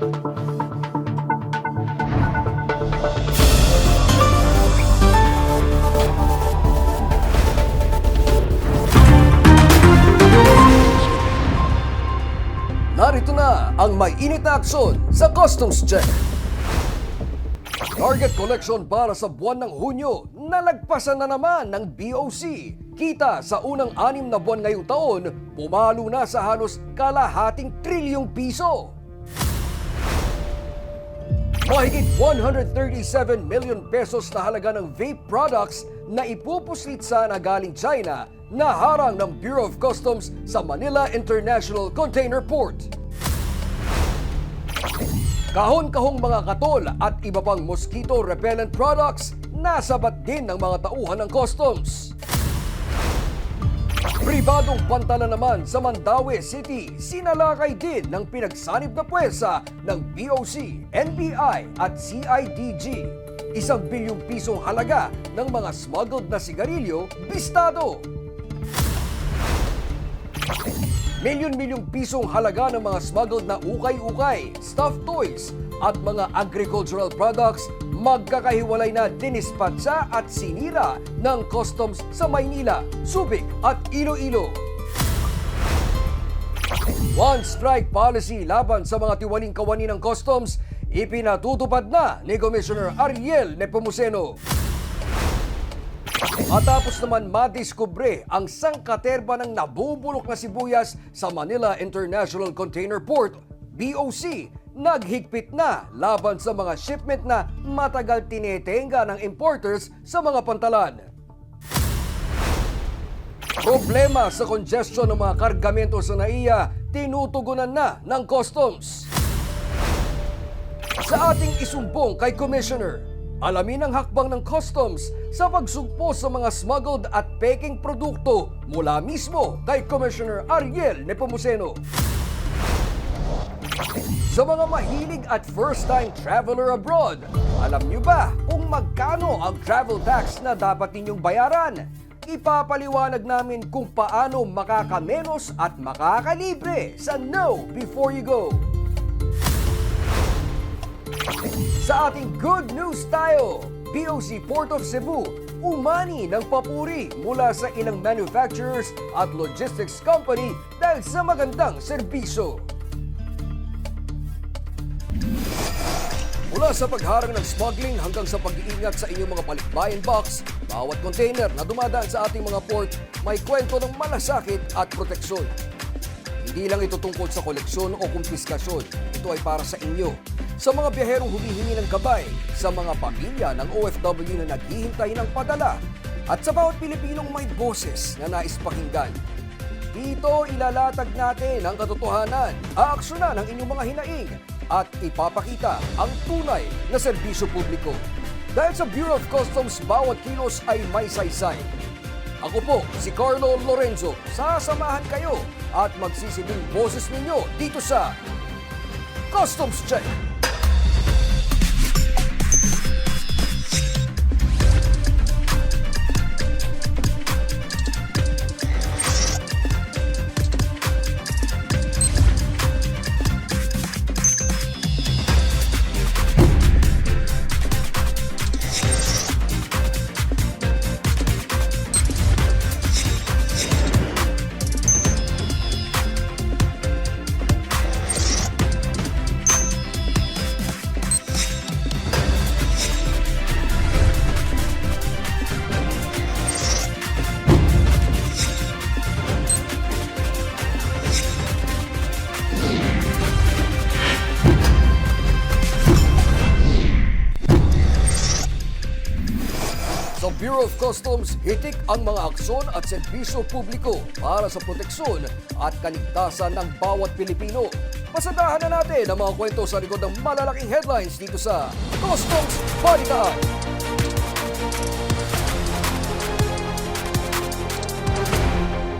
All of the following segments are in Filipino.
Narito na ang may init na aksyon sa Customs Check. Target collection para sa buwan ng Hunyo, nalagpasan na naman ng BOC. Kita sa unang 6 na buwan ngayong taon, pumalo na sa halos kalahating trilyong piso. Mahigit 137 million pesos na halaga ng vape products na ipupuslit sana galing China na harang ng Bureau of Customs sa Manila International Container Port. Kahon-kahong mga katol at iba pang mosquito repellent products nasabat din ng mga tauhan ng customs. Pribadong pantala naman sa Mandaue City, sinalakay din ng pinagsanib na puwersa ng BOC, NBI at CIDG. 1 bilyong pisong halaga ng mga smuggled na sigarilyo bistado. Milyon-milyong pisong halaga ng mga smuggled na ukay-ukay, stuffed toys at mga agricultural products magkakahiwalay na dinispatsa at sinira ng customs sa Maynila, Subic at Iloilo. One strike policy laban sa mga tiwaling kawani ng customs ipinatutupad na ni Commissioner Ariel Nepomuceno. Matapos naman madiskubre ang sangkaterba ng nabubulok na sibuyas sa Manila International Container Port, BOC, naghigpit na laban sa mga shipment na matagal tinetenga ng importers sa mga pantalan. Problema sa congestion ng mga kargamento sa NAIA, tinutugunan na ng customs. Sa ating isumbong kay Commissioner, alamin ang hakbang ng customs sa pagsugpo sa mga smuggled at peking produkto mula mismo kay Commissioner Ariel Nepomuceno. Sa mga mahilig at first-time traveler abroad, alam niyo ba kung magkano ang travel tax na dapat ninyong bayaran? Ipapaliwanag namin kung paano makakamenos at makakalibre sa Know Before You Go. Sa ating good news tayo, BOC Port of Cebu, umani ng papuri mula sa ilang manufacturers at logistics company dahil sa magandang serbisyo. Mula sa pagharang ng smuggling hanggang sa pag-iingat sa inyong mga palikbayan box, bawat container na dumadaan sa ating mga port may kwento ng malasakit at proteksyon. Hindi lang ito tungkol sa koleksyon o kumpiskasyon, ito ay para sa inyo. Sa mga biyaherong humihingi ng gabay, sa mga pamilya ng OFW na naghihintay ng padala, at sa bawat Pilipinong may boses na nais pakinggan. Dito ilalatag natin ang katotohanan, aaksyonan ang inyong mga hinaing, at ipapakita ang tunay na serbisyo publiko. Dahil sa Bureau of Customs, bawat kilos ay may saysay. Ako po, si Carlo Lorenzo, sasamahan kayo at magsisilbing boses ninyo dito sa Customs Check. Sa Bureau of Customs, hitik ang mga aksyon at serbisyo publiko para sa proteksyon at kaligtasan ng bawat Pilipino. Pasadahan na natin ang mga kwento sa likod ng malalaking headlines dito sa Customs Balitaan.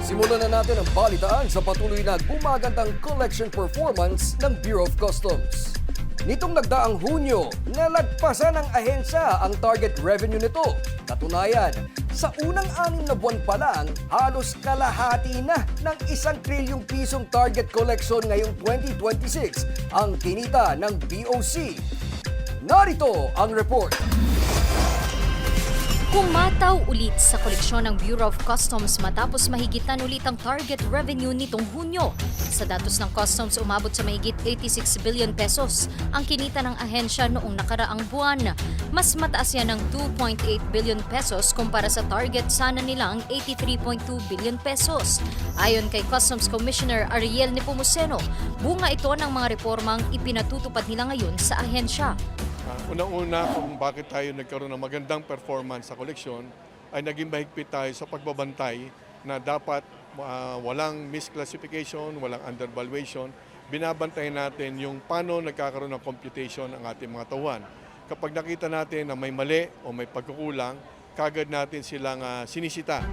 Simulan na natin ang balitaan sa patuloy na gumagandang collection performance ng Bureau of Customs. Nitong nagdaang Hunyo, nalagpasan ng ahensya ang target revenue nito. Katunayan, Sa unang 6 na buwan pa lang, halos kalahati na ng 1 trilyong pisong target collection ngayong 2026 ang kinita ng BOC. Narito ang report. Kumataw ulit sa koleksyon ng Bureau of Customs matapos mahigitan ulit ang target revenue nitong Hunyo. Sa datos ng Customs, umabot sa mahigit 86 billion pesos ang kinita ng ahensya noong nakaraang buwan. Mas mataas yan ng 2.8 billion pesos kumpara sa target sana nilang 83.2 billion pesos. Ayon kay Customs Commissioner Ariel Nepomuceno, bunga ito ng mga reformang ipinatutupad nila ngayon sa ahensya. Unang-una kung bakit tayo nagkaroon ng magandang performance sa koleksyon ay naging mahigpit tayo sa pagbabantay na dapat walang misclassification, walang undervaluation. Binabantayan natin yung paano nagkakaroon ng computation ang ating mga tauhan. Kapag nakita natin na may mali o may pagkukulang, kagad natin silang sinisita.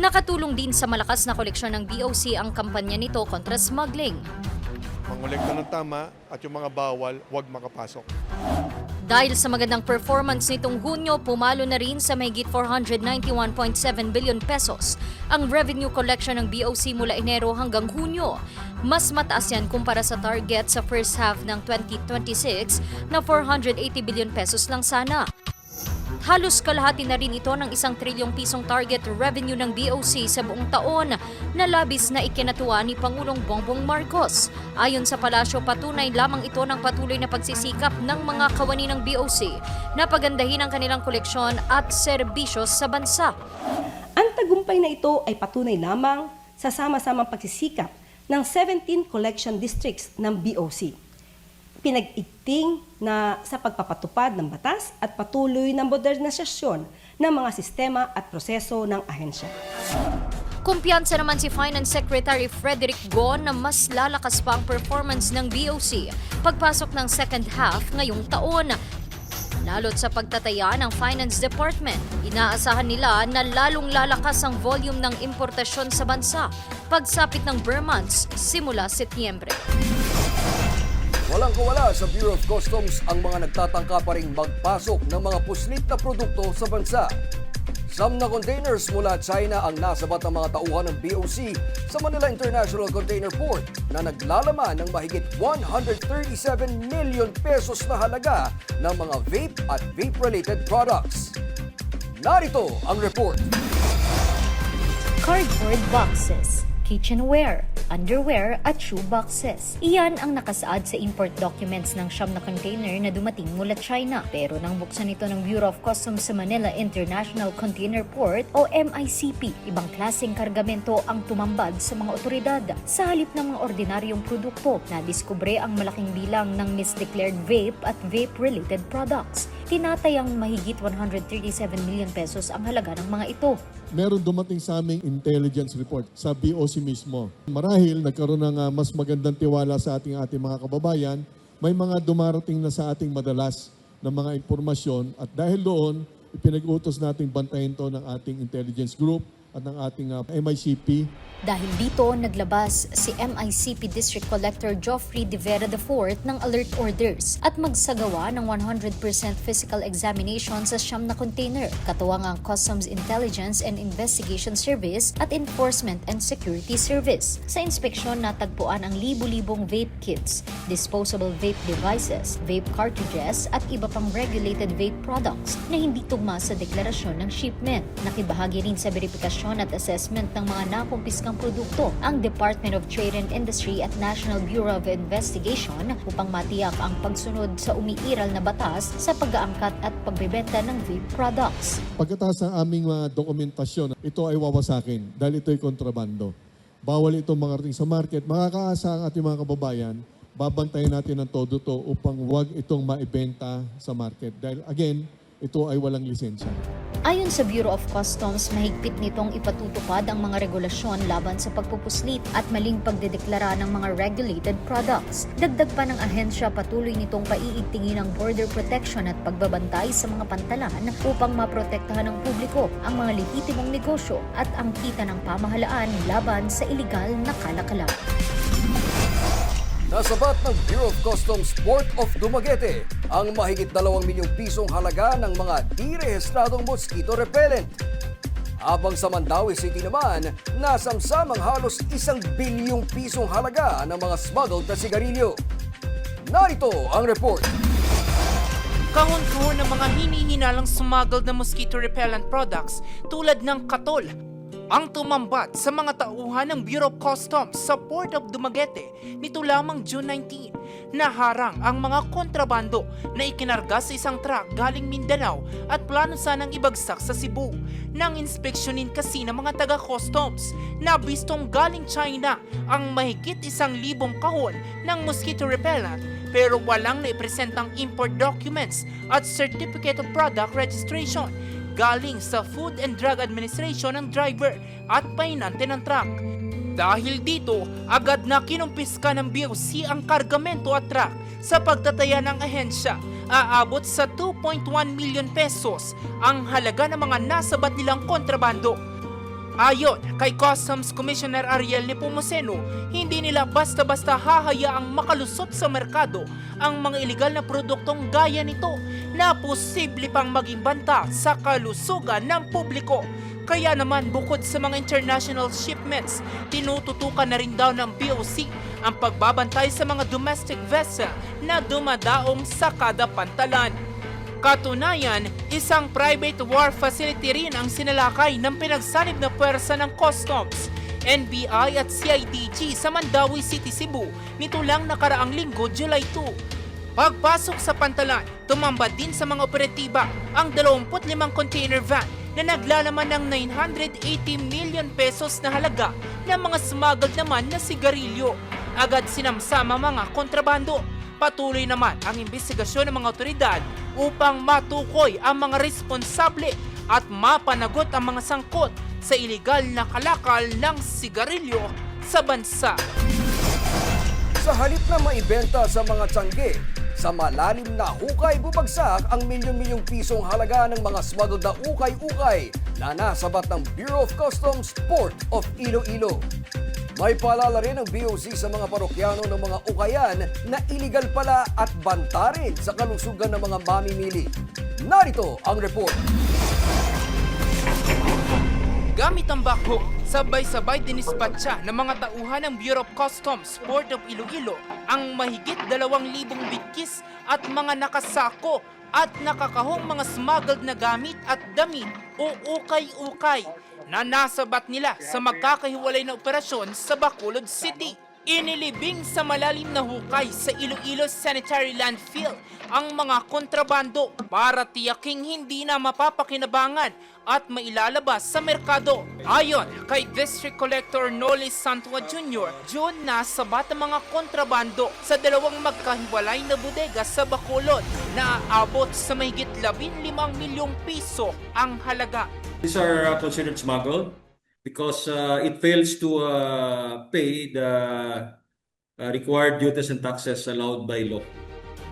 Nakatulong din sa malakas na koleksyon ng BOC ang kampanya nito kontra smuggling. Mangolekta ng tama at yung mga bawal, huwag makapasok. Dahil sa magandang performance nitong Hunyo, pumalo na rin sa mahigit 491.7 billion pesos ang revenue collection ng BOC mula Enero hanggang Hunyo. Mas mataas yan kumpara sa target sa first half ng 2026 na 480 billion pesos lang sana. Halos kalahati na rin ito ng 1 trilyong pisong target revenue ng BOC sa buong taon na labis na ikinatuwa ni Pangulong Bongbong Marcos. Ayon sa palasyo, patunay lamang ito ng patuloy na pagsisikap ng mga kawani ng BOC na pagandahin ang kanilang koleksyon at serbisyo sa bansa. Ang tagumpay na ito ay patunay lamang sa sama-samang pagsisikap ng 17 collection districts ng BOC. Pinag-igting na sa pagpapatupad ng batas at patuloy na modernisasyon ng mga sistema at proseso ng ahensya. Kumpiyansa naman si Finance Secretary Frederick Go na mas lalakas pa ang performance ng BOC pagpasok ng second half ngayong taon. Lalo't sa pagtataya ng Finance Department, inaasahan nila na lalong lalakas ang volume ng importasyon sa bansa pagsapit ng bare months simula Setyembre. Walang kawala sa Bureau of Customs ang mga nagtatangka pa ring magpasok ng mga puslit na produkto sa bansa. Siyam na containers mula China ang nasabat ng mga tauhan ng BOC sa Manila International Container Port na naglalaman ng mahigit 137 million pesos na halaga ng mga vape at vape-related products. Narito ang report. Cardboard boxes, kitchenware, underwear at shoe boxes. Iyan ang nakasaad sa import documents ng siyam na container na dumating mula China. Pero nang buksan ito ng Bureau of Customs sa Manila International Container Port o MICP, ibang klaseng kargamento ang tumambad sa mga otoridad. Sa halip ng mga ordinaryong produkto, nadiskubre ang malaking bilang ng misdeclared vape at vape-related products. Tinatayang mahigit 137 million pesos ang halaga ng mga ito. Meron dumating sa aming intelligence report sa BOC mismo. Marahil nagkaroon ng mas magandang tiwala sa ating mga kababayan, may mga dumarating na sa ating madalas na mga impormasyon at dahil doon, ipinag-utos nating bantayan to ng ating intelligence group at ng ating MICP. Dahil dito, naglabas si MICP District Collector Geoffrey De Vera IV ng alert orders at magsagawa ng 100% physical examination sa siyam na container, katuwang ang Customs Intelligence and Investigation Service at Enforcement and Security Service. Sa inspeksyon, natagpuan ang libu-libong vape kits, disposable vape devices, vape cartridges at iba pang regulated vape products na hindi tugma sa deklarasyon ng shipment. Nakibahagi rin sa verifikasyon at assessment ng mga nakumpiskang produkto ang Department of Trade and Industry at National Bureau of Investigation upang matiyak ang pagsunod sa umiiral na batas sa pag-aangkat at pagbebenta ng vape products. Pagkatapos ng aming dokumentasyon, ito ay wawasakin dahil ito ay kontrabando. Bawal itong makarating sa market. Makakaasa ang ating mga kababayan, babantayan natin ng todo to upang huwag itong maibenta sa market. Dahil again, ito ay walang lisensya. Ayon sa Bureau of Customs, mahigpit nitong ipatutupad ang mga regulasyon laban sa pagpupuslit at maling pagdedeklara ng mga regulated products. Dagdag pa ng ahensya, patuloy nitong paiigtingin ang border protection at pagbabantay sa mga pantalan upang maprotektahan ng publiko ang mga lehitimong negosyo at ang kita ng pamahalaan laban sa iligal na kalakalan. Nasabat ng Bureau of Customs Port of Dumaguete ang mahigit 2 milyong pisong halaga ng mga di-rehistradong mosquito repellent. Habang sa Mandaue City naman, nasamsamang halos 1 bilyong pisong halaga ng mga smuggled na sigarilyo. Narito ang report. Kahon-kahon ng mga hinihinalang smuggled na mosquito repellent products tulad ng katol ang tumambat sa mga tauhan ng Bureau of Customs sa Port of Dumaguete nito lamang June 19. Naharang ang mga kontrabando na ikinarga sa isang truck galing Mindanao at plano sanang ibagsak sa Cebu. Nang inspeksyonin kasi ng mga taga-customs, nabistong galing China ang mahigit 1,000 kahon ng mosquito repellent pero walang naipresentang import documents at certificate of product registration galing sa Food and Drug Administration ng driver at pahinante ng truck. Dahil dito, agad na kinumpiska ng BOC ang kargamento at truck sa pagtataya ng ahensya. Aabot sa 2.1 million pesos ang halaga ng mga nasabat nilang kontrabando. Ayon kay Customs Commissioner Ariel Nepomuceno, hindi nila basta-basta hahayaang makalusot sa merkado ang mga ilegal na produktong gaya nito na posible pang maging banta sa kalusugan ng publiko. Kaya naman bukod sa mga international shipments, tinututukan na rin daw ng BOC ang pagbabantay sa mga domestic vessel na dumadaong sa kada pantalan. Katunayan, isang private war facility rin ang sinalakay ng pinagsanib na puwersa ng Customs, NBI at CIDG sa Mandaue City, Cebu nito lang nakaraang linggo, July 2. Pagpasok sa pantalan, tumambad din sa mga operatiba ang 25 container van na naglalaman ng 980 million pesos na halaga ng mga smuggled naman na sigarilyo. Agad sinamsama mga kontrabando. Patuloy naman ang imbestigasyon ng mga otoridad upang matukoy ang mga responsable at mapanagot ang mga sangkot sa ilegal na kalakal ng sigarilyo sa bansa. Sa halip na maibenta sa mga tiyangge, sa malalim na hukay bumagsak ang milyon-milyong pisong halaga ng mga smuggled na ukay-ukay na nasabat ng Bureau of Customs Port of Iloilo. May paalala rin ang BOC sa mga parokyano ng mga ukayan na iligal pala at banta rin sa kalusugan ng mga mamimili. Narito ang report. Gamit ang backhook, sabay-sabay dinispatcha ng mga tauhan ng Bureau of Customs Port of Iloilo ang mahigit 2,000 bitkis at mga nakasako at nakakahong mga smuggled na gamit at damit o ukay-ukay na nasabat nila sa magkakahiwalay na operasyon sa Bacolod City. Inilibing sa malalim na hukay sa Iloilo Sanitary Landfill ang mga kontrabando para tiyaking hindi na mapapakinabangan at mailalabas sa merkado. Ayon kay District Collector Noli Santua Jr., June nasabat ang mga kontrabando sa 2 magkahiwalay na bodega sa Bacolod na aabot sa mahigit 15 milyong piso ang halaga. These are considered smuggled because it fails to pay the required duties and taxes allowed by law.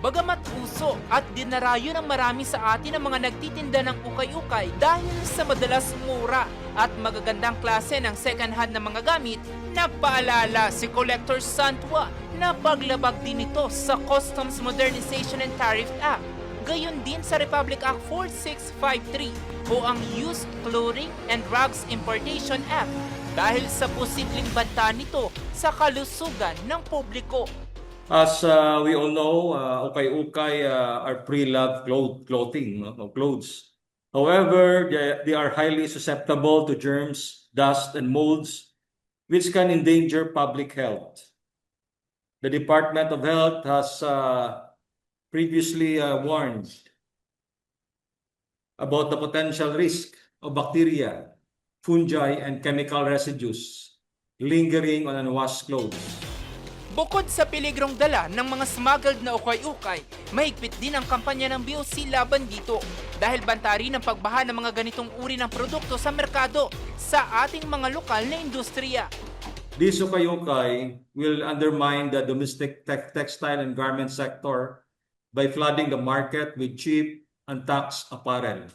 Bagamat uso at dinarayo ng marami sa atin ang mga nagtitinda ng ukay-ukay dahil sa madalas mura at magagandang klase ng second-hand na mga gamit, nagpaalala si Collector Santua na paglabag din ito sa Customs Modernization and Tariff Act. Gayon din sa Republic Act 4653 o ang Used Clothing and Rugs Importation Act dahil sa posibleng banta nito sa kalusugan ng publiko. As we all know, ukay-ukay are pre-loved clothing, clothes. However, they are highly susceptible to germs, dust, and molds, which can endanger public health. The Department of Health has previously warned about the potential risk of bacteria, fungi, and chemical residues lingering on unwashed clothes. Bukod sa peligrong dala ng mga smuggled na ukay-ukay, mahigpit din ang kampanya ng BOC laban dito dahil banta rin ang pagbaha ng mga ganitong uri ng produkto sa merkado sa ating mga lokal na industriya. These ukay-ukay will undermine the domestic textile and garment sector by flooding the market with cheap, untaxed apparel.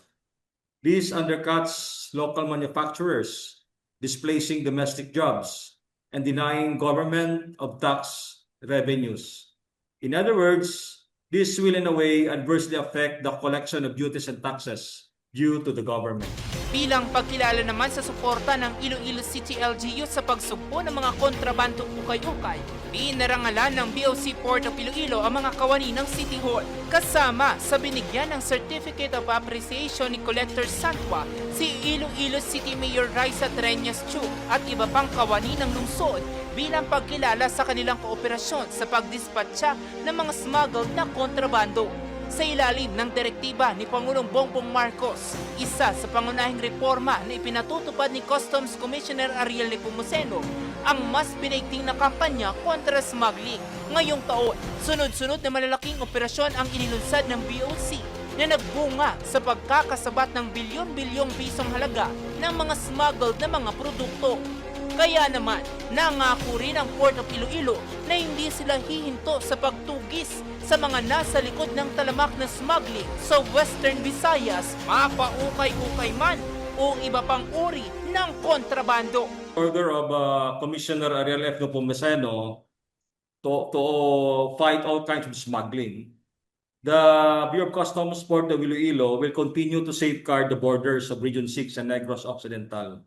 This undercuts local manufacturers, displacing domestic jobs, and denying government of tax revenues. In other words, this will in a way adversely affect the collection of duties and taxes due to the government. Bilang pagkilala naman sa suporta ng Iloilo City LGU sa pagsugpo ng mga kontrabando ukay-ukay, binarangalan ng BOC Port of Iloilo ang mga kawani ng City Hall. Kasama sa binigyan ng Certificate of Appreciation ni Collector Santwa, si Iloilo City Mayor Raisa Treñas Chu at iba pang kawani ng lungsod bilang pagkilala sa kanilang kooperasyon sa pagdispatcha ng mga smuggled na kontrabando. Sa ilalim ng direktiba ni Pangulong Bongbong Marcos, isa sa pangunahing reforma na ipinatutupad ni Customs Commissioner Ariel Nepomuceno ang mas pinaigting na kampanya kontra smuggling. Ngayong taon, sunod-sunod na malalaking operasyon ang inilunsad ng BOC na nagbunga sa pagkakasabat ng bilyon-bilyong pisong halaga ng mga smuggled na mga produkto. Kaya naman, nangako rin ang Port of Iloilo na hindi sila hihinto sa pagtugis sa mga nasa likod ng talamak na smuggling sa Western Visayas, mapaukay-ukay man o iba pang uri ng kontrabando. Order of Commissioner Ariel F. Nepomuceno to fight all kinds of smuggling. The Bureau of Customs Port of Iloilo will continue to safeguard the borders of Region 6 and Negros Occidental.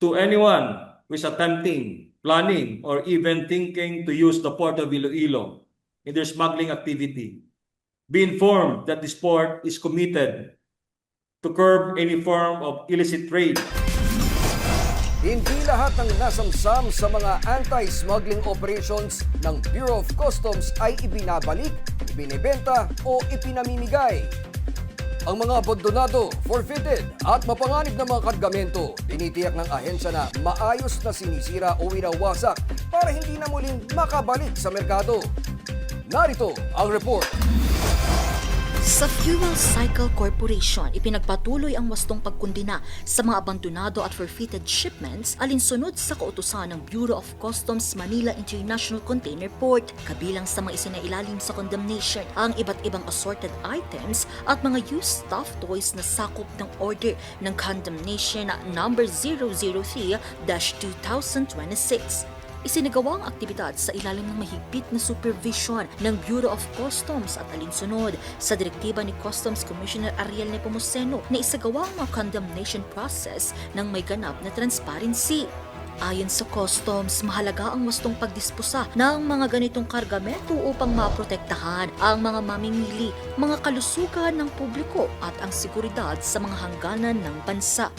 To anyone who is attempting, planning, or even thinking to use the Port of Iloilo in their smuggling activity, be informed that this port is committed to curb any form of illicit trade. Hindi lahat ng nasamsam sa mga anti-smuggling operations ng Bureau of Customs ay ibinabalik, ibinebenta o ipinamimigay. Ang mga abandonado, forfeited at mapanganib na mga kargamento, tinitiyak ng ahensya na maayos na sinisira o winawasak para hindi na muling makabalik sa merkado. Narito ang report. Sa Fuel Cycle Corporation, ipinagpatuloy ang wastong pagkundina sa mga abandonado at forfeited shipments alinsunod sa kautusan ng Bureau of Customs Manila International Container Port. Kabilang sa mga isinailalim sa condemnation ang iba't ibang assorted items at mga used stuffed toys na sakop ng order ng condemnation number 003-2026. Isinagawa ang aktibidad sa ilalim ng mahigpit na supervision ng Bureau of Customs at alinsunod sa direktiba ni Customs Commissioner Ariel Nepomuceno na isagawa ang mga condemnation process ng may ganap na transparency. Ayon sa Customs, mahalaga ang wastong pagdisposa ng mga ganitong kargamento upang maprotektahan ang mga mamimili, mga kalusugan ng publiko at ang seguridad sa mga hangganan ng bansa.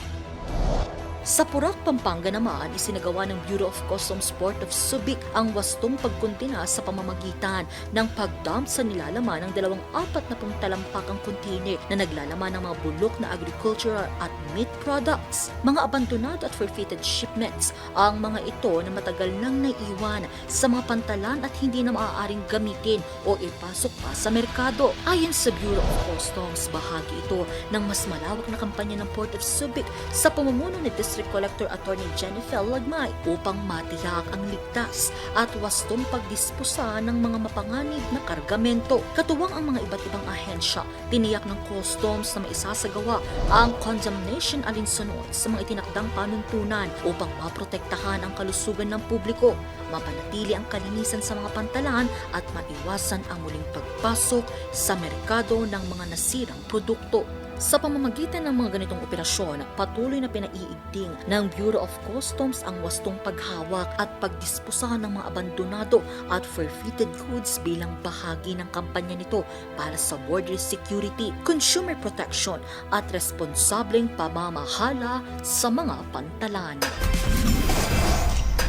Sa Porac, Pampanga naman, isinagawa ng Bureau of Customs Port of Subic ang wastong pagkuntina sa pamamagitan ng pagdump sa nilalaman ng 24 talampakang container na naglalaman ng mga bulok na agricultural at meat products. Mga abandonado at forfeited shipments ang mga ito na matagal nang naiwan sa mga pantalan at hindi na maaaring gamitin o ipasok pa sa merkado. Ayon sa Bureau of Customs, bahagi ito ng mas malawak na kampanya ng Port of Subic sa pamumuno ni District Collector Attorney Jennifer Lagmay upang matiyak ang ligtas at wastong pagdisposa ng mga mapanganib na kargamento. Katuwang ang mga iba't ibang ahensya, tiniyak ng Customs na maisasagawa ang condemnation alinsunod sa mga itinakdang panuntunan upang maprotektahan ang kalusugan ng publiko, mapanatili ang kalinisan sa mga pantalan at maiwasan ang muling pagpasok sa merkado ng mga nasirang produkto. Sa pamamagitan ng mga ganitong operasyon, patuloy na pinaiigting ng Bureau of Customs ang wastong paghawak at pagdisposa ng mga abandonado at forfeited goods bilang bahagi ng kampanya nito para sa border security, consumer protection at responsableng pamamahala sa mga pantalan.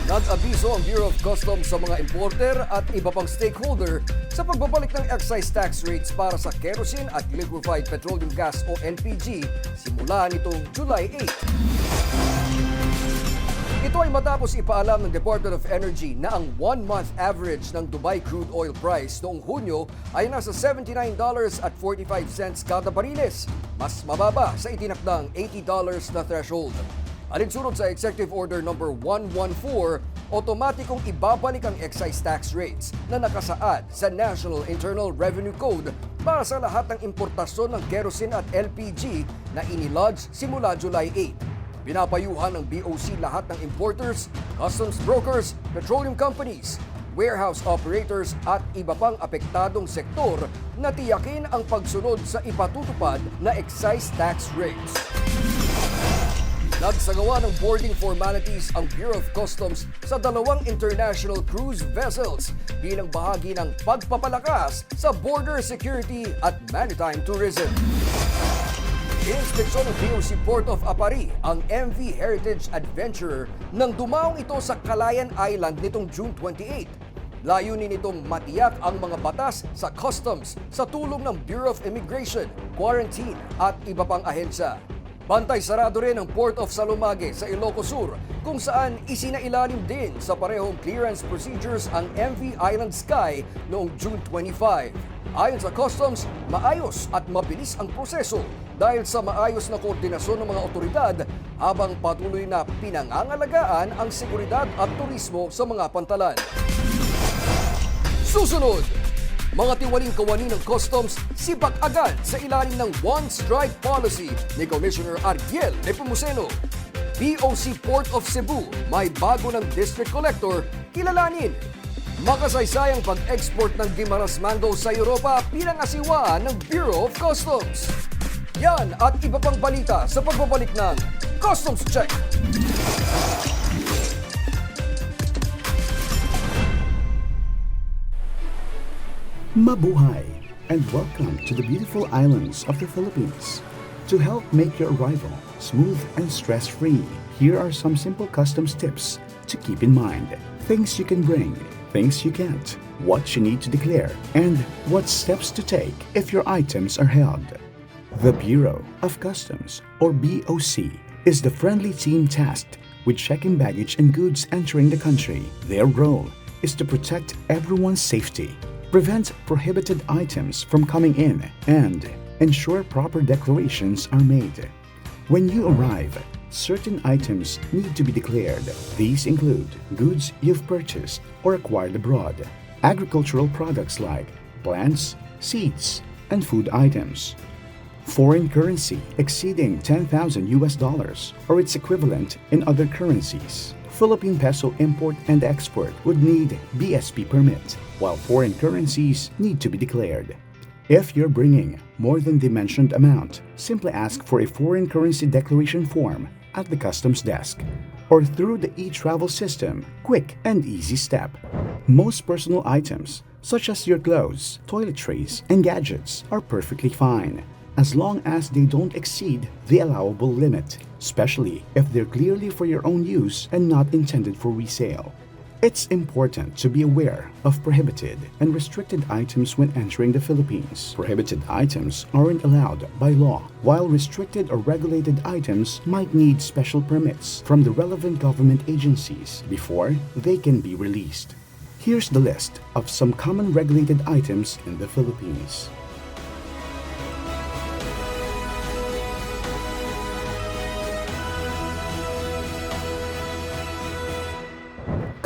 Nag-abiso ang Bureau of Customs sa mga importer at iba pang stakeholder sa pagbabalik ng excise tax rates para sa kerosene at liquefied petroleum gas o LPG simula nitong July 8. Ito ay matapos ipaalam ng Department of Energy na ang one-month average ng Dubai crude oil price noong Hunyo ay nasa $79.45 kada bariles, mas mababa sa itinakdang $80 na threshold. Alinsunod sa Executive Order No. 114, otomatikong ibabalik ang excise tax rates na nakasaad sa National Internal Revenue Code para sa lahat ng importasyon ng kerosene at LPG na inilodge simula July 8. Pinapayuhan ng BOC lahat ng importers, customs brokers, petroleum companies, warehouse operators at iba pang apektadong sektor na tiyakin ang pagsunod sa ipatutupad na excise tax rates. Nagsagawa ng boarding formalities ang Bureau of Customs sa 2 international cruise vessels bilang bahagi ng pagpapalakas sa border security at maritime tourism. Inspeksyon ng BOC Port of Apari ang MV Heritage Adventurer nang dumaong ito sa Calayan Island nitong June 28. Layunin nitong matiyak ang mga batas sa customs sa tulong ng Bureau of Immigration, Quarantine at iba pang ahensya. Bantay sarado rin ang Port of Salumage sa Ilocos Sur kung saan isinailalim din sa parehong clearance procedures ang MV Island Sky noong June 25. Ayon sa Customs, maayos at mabilis ang proseso dahil sa maayos na koordinasyon ng mga otoridad habang patuloy na pinangangalagaan ang seguridad at turismo sa mga pantalan. Susunod, mga tiwaling kawani ng customs sibak agad sa ilalim ng One Strike Policy ni Commissioner Ariel Nepomuceno. BOC Port of Cebu may bago ng District Collector, kilalanin. Makasaysayang pag-export ng Guimaras Mango sa Europa pinangasiwaan ng Bureau of Customs. Yan at iba pang balita sa pagbabalik ng Customs Check. Mabuhay and welcome to the beautiful islands of the Philippines. To help make your arrival smooth and stress-free, here are some simple customs tips to keep in mind. Things you can bring, things you can't, what you need to declare, and what steps to take if your items are held. The Bureau of Customs, or BOC, is the friendly team tasked with checking baggage and goods entering the country. Their role is to protect everyone's safety, prevent prohibited items from coming in, and ensure proper declarations are made. When you arrive, certain items need to be declared. These include goods you've purchased or acquired abroad, agricultural products like plants, seeds, and food items, foreign currency exceeding $10,000 or its equivalent in other currencies. Philippine peso import and export would need BSP permit, while foreign currencies need to be declared. If you're bringing more than the mentioned amount, simply ask for a foreign currency declaration form at the customs desk or through the e-travel system. Quick and easy step. Most personal items, such as your clothes, toiletries, and gadgets, are perfectly fine as long as they don't exceed the allowable limit, especially if they're clearly for your own use and not intended for resale. It's important to be aware of prohibited and restricted items when entering the Philippines. Prohibited items aren't allowed by law, while restricted or regulated items might need special permits from the relevant government agencies before they can be released. Here's the list of some common regulated items in the Philippines.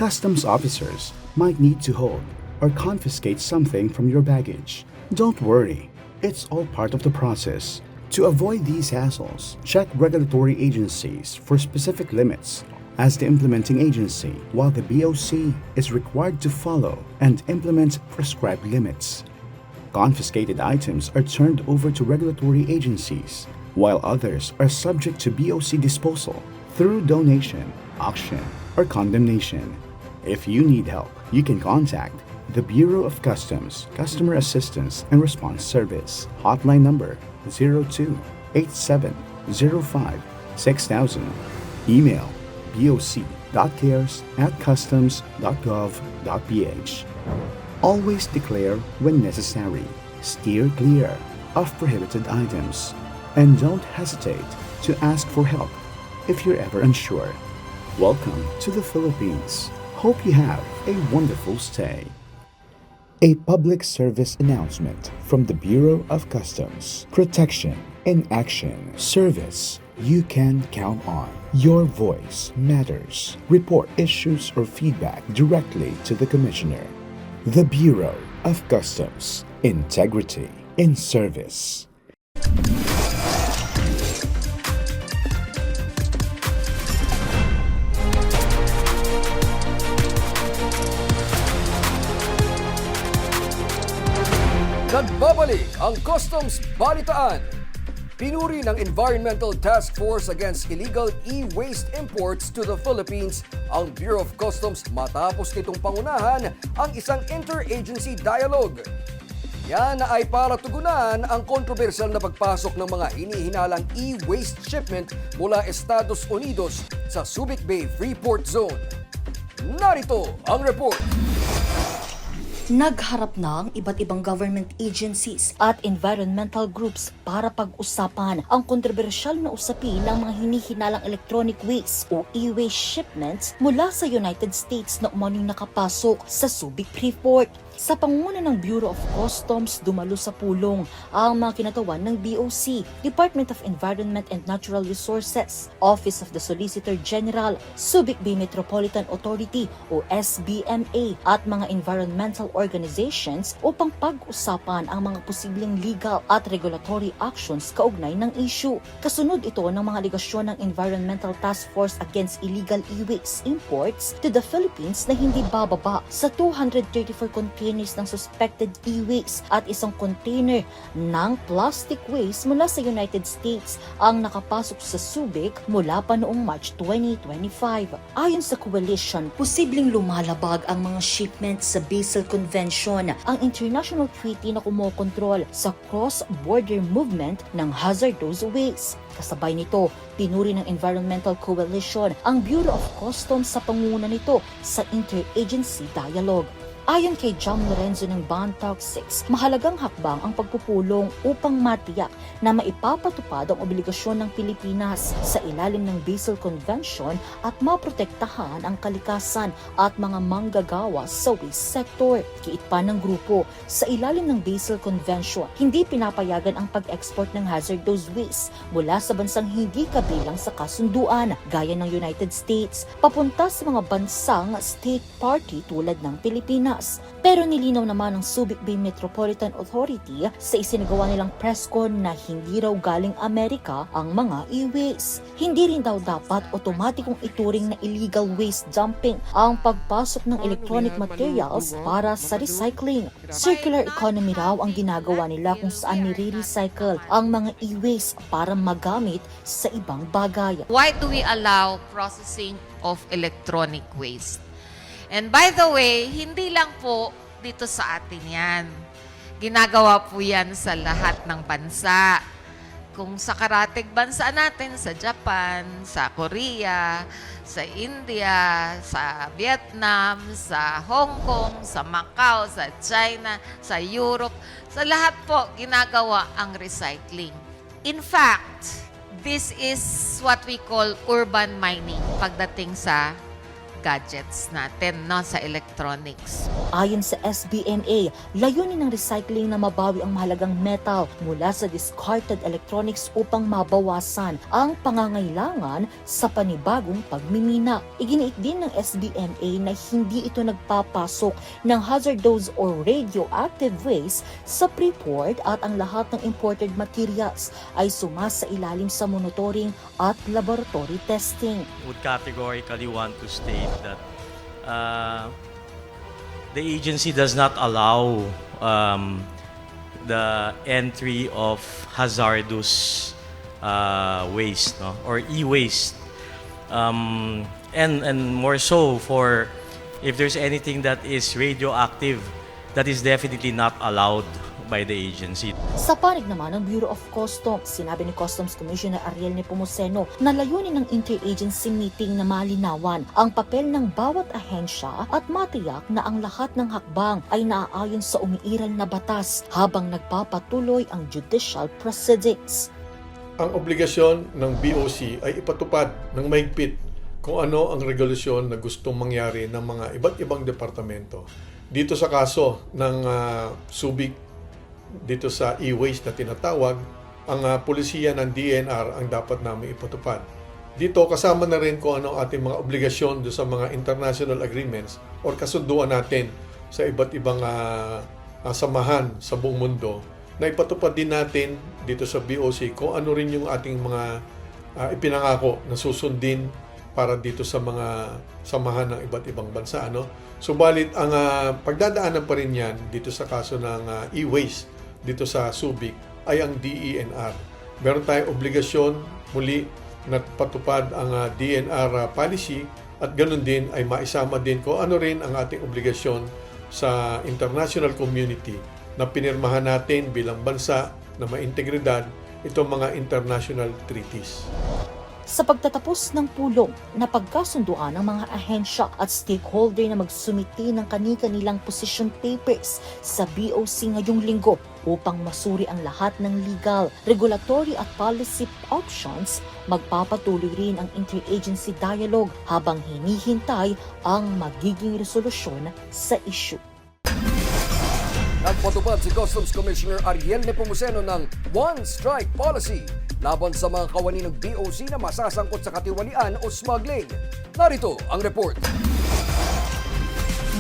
Customs officers might need to hold or confiscate something from your baggage. Don't worry, it's all part of the process. To avoid these hassles, check regulatory agencies for specific limits as the implementing agency, while the BOC is required to follow and implement prescribed limits. Confiscated items are turned over to regulatory agencies, while others are subject to BOC disposal through donation, auction, or condemnation. If you need help, you can contact the Bureau of Customs Customer Assistance and Response Service, hotline number 02-8705-6000, email boc.cares@customs.gov.ph. Always declare when necessary, steer clear of prohibited items, and don't hesitate to ask for help if you're ever unsure. Welcome to the Philippines. Hope you have a wonderful stay. A public service announcement from the Bureau of Customs. Protection in action. Service you can count on. Your voice matters. Report issues or feedback directly to the Commissioner. The Bureau of Customs. Integrity in service. Nagbabalik ang Customs Balitaan. Pinuri ng Environmental Task Force Against Illegal E-Waste Imports to the Philippines ang Bureau of Customs matapos nitong pangunahan ang isang interagency dialogue. Yan ay para tugunan ang kontrobersyal na pagpasok ng mga hinihinalang e-waste shipment mula Estados Unidos sa Subic Bay Freeport Zone. Narito ang report. Nagharap na ang iba't ibang government agencies at environmental groups para pag-usapan ang kontrobersyal na usapin ng mga hinihinalang electronic waste o e-waste shipments mula sa United States na umano'y nakapasok sa Subic Freeport. Sa pangunguna ng Bureau of Customs, dumalo sa pulong ang mga kinatawan ng BOC, Department of Environment and Natural Resources, Office of the Solicitor General, Subic Bay Metropolitan Authority o SBMA at mga environmental organizations upang pag-usapan ang mga posibleng legal at regulatory actions kaugnay ng issue. Kasunod ito ng mga aligasyon ng Environmental Task Force Against Illegal E-Waste Imports to the Philippines na hindi bababa sa 234 containers ng suspected e-waste at isang container ng plastic waste mula sa United States ang nakapasok sa Subic mula pa noong March 2025. Ayon sa coalition, posibleng lumalabag ang mga shipments sa Basel Convention, ang international treaty na kumokontrol sa cross-border movement ng hazardous waste. Kasabay nito, pinuri ng Environmental Coalition ang Bureau of Customs sa pangunguna nito sa interagency dialogue. Ayon kay John Lorenzo ng Bantalk 6, mahalagang hakbang ang pagpupulong upang matiyak na maipapatupad ang obligasyon ng Pilipinas sa ilalim ng Basel Convention at maprotektahan ang kalikasan at mga manggagawa sa waste sector. Kiit pa ng grupo, sa ilalim ng Basel Convention, hindi pinapayagan ang pag-export ng hazardous waste mula sa bansang hindi kabilang sa kasunduan, gaya ng United States, papunta sa mga bansang state party tulad ng Pilipinas. Pero nilinaw naman ng Subic Bay Metropolitan Authority sa isinagawa nilang press con na hindi raw galing Amerika ang mga e-waste. Hindi rin daw dapat otomatikong ituring na illegal waste dumping ang pagpasok ng electronic materials para sa recycling. Circular economy raw ang ginagawa nila kung saan nire-recycle ang mga e-waste para magamit sa ibang bagay. Why do we allow processing of electronic waste? And by the way, hindi lang po dito sa atin yan. Ginagawa po yan sa lahat ng bansa. Kung sa karatig bansa natin, sa Japan, sa Korea, sa India, sa Vietnam, sa Hong Kong, sa Macau, sa China, sa Europe, sa lahat po ginagawa ang recycling. In fact, this is what we call urban mining pagdating sa gadgets natin, no, sa electronics. Ayon sa SBMA, layunin ng recycling na mabawi ang mahalagang metal mula sa discarded electronics upang mabawasan ang pangangailangan sa panibagong pagmimina. Iginiit din ng SBMA na hindi ito nagpapasok ng hazardous or radioactive waste sa Freeport at ang lahat ng imported materials ay sumasa ilalim sa monitoring at laboratory testing. Would categorically want to state that the agency does not allow the entry of hazardous waste, no? Or e-waste, and more so for if there's anything that is radioactive, that is definitely not allowed by the agency. Sa panig naman ng Bureau of Customs, sinabi ni Customs Commissioner Ariel Nepomuceno na layunin ng interagency meeting na malinawan ang papel ng bawat ahensya at matiyak na ang lahat ng hakbang ay naaayon sa umiiral na batas habang nagpapatuloy ang judicial proceedings. Ang obligasyon ng BOC ay ipatupad ng mahigpit kung ano ang regulasyon na gustong mangyari ng mga iba't ibang departamento. Dito sa kaso ng Subic, dito sa e-waste na tinatawag, ang pulisiya ng DNR ang dapat namin ipatupad. Dito kasama na rin kung ano ating mga obligasyon do sa mga international agreements or kasunduan natin sa iba't ibang samahan sa buong mundo na ipatupad din natin dito sa BOC kung ano rin yung ating mga ipinangako na susundin para dito sa mga samahan ng iba't ibang bansa. Subalit ang pagdadaanan pa rin yan dito sa kaso ng e-waste dito sa Subic ay ang DENR. Meron tayong obligasyon muli na patupad ang DNR policy at ganun din ay maisama din kung ano rin ang ating obligasyon sa international community na pinirmahan natin bilang bansa na maintegridad itong mga international treaties. Sa pagtatapos ng pulong, napagkasunduan ng mga ahensya at stakeholder na magsumiti ng kani-kanilang position papers sa BOC ngayong linggo upang masuri ang lahat ng legal, regulatory at policy options. Magpapatuloy rin ang interagency dialogue habang hinihintay ang magiging resolusyon sa issue. Nagpatupad si Customs Commissioner Ariel Nepomuceno ng One Strike Policy laban sa mga kawani ng BOC na masasangkot sa katiwalian o smuggling. Narito ang report.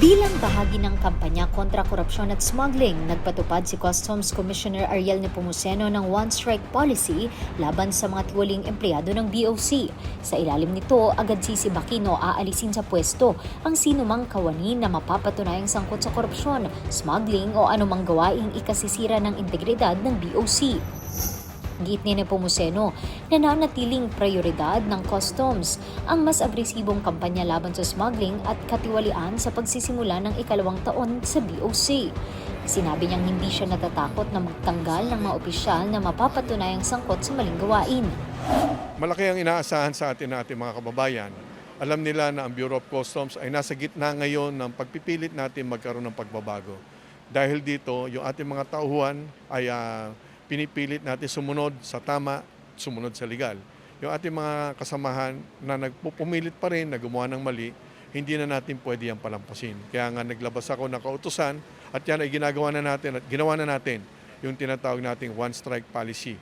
Bilang bahagi ng kampanya kontra korupsyon at smuggling, nagpatupad si Customs Commissioner Ariel Nepomuceno ng One Strike Policy laban sa mga tiwaling empleyado ng BOC. Sa ilalim nito, agad si Bakino aalisin sa pwesto ang sinumang kawani na mapapatunayang sangkot sa korupsyon, smuggling o anumang gawaing ikasisira ng integridad ng BOC. Git ni Nepomuceno, nananatiling prioridad ng Customs ang mas agresibong kampanya laban sa smuggling at katiwalian sa pagsisimula ng ikalawang taon sa BOC. Sinabi niyang hindi siya natatakot na magtanggal ng mga opisyal na mapapatunayang sangkot sa maling gawain. Malaki ang inaasahan sa ating mga kababayan. Alam nila na ang Bureau of Customs ay nasa gitna ngayon ng pagpipilit natin magkaroon ng pagbabago. Dahil dito, yung ating mga tauhan ay pinipilit natin sumunod sa tama, sumunod sa legal. Yung ating mga kasamahan na nagpupumilit pa rin na gumawa ng mali, hindi na natin pwede yan palampasin. Kaya nga naglabas ako ng kautusan at yan ay ginawa na natin yung tinatawag nating One Strike Policy.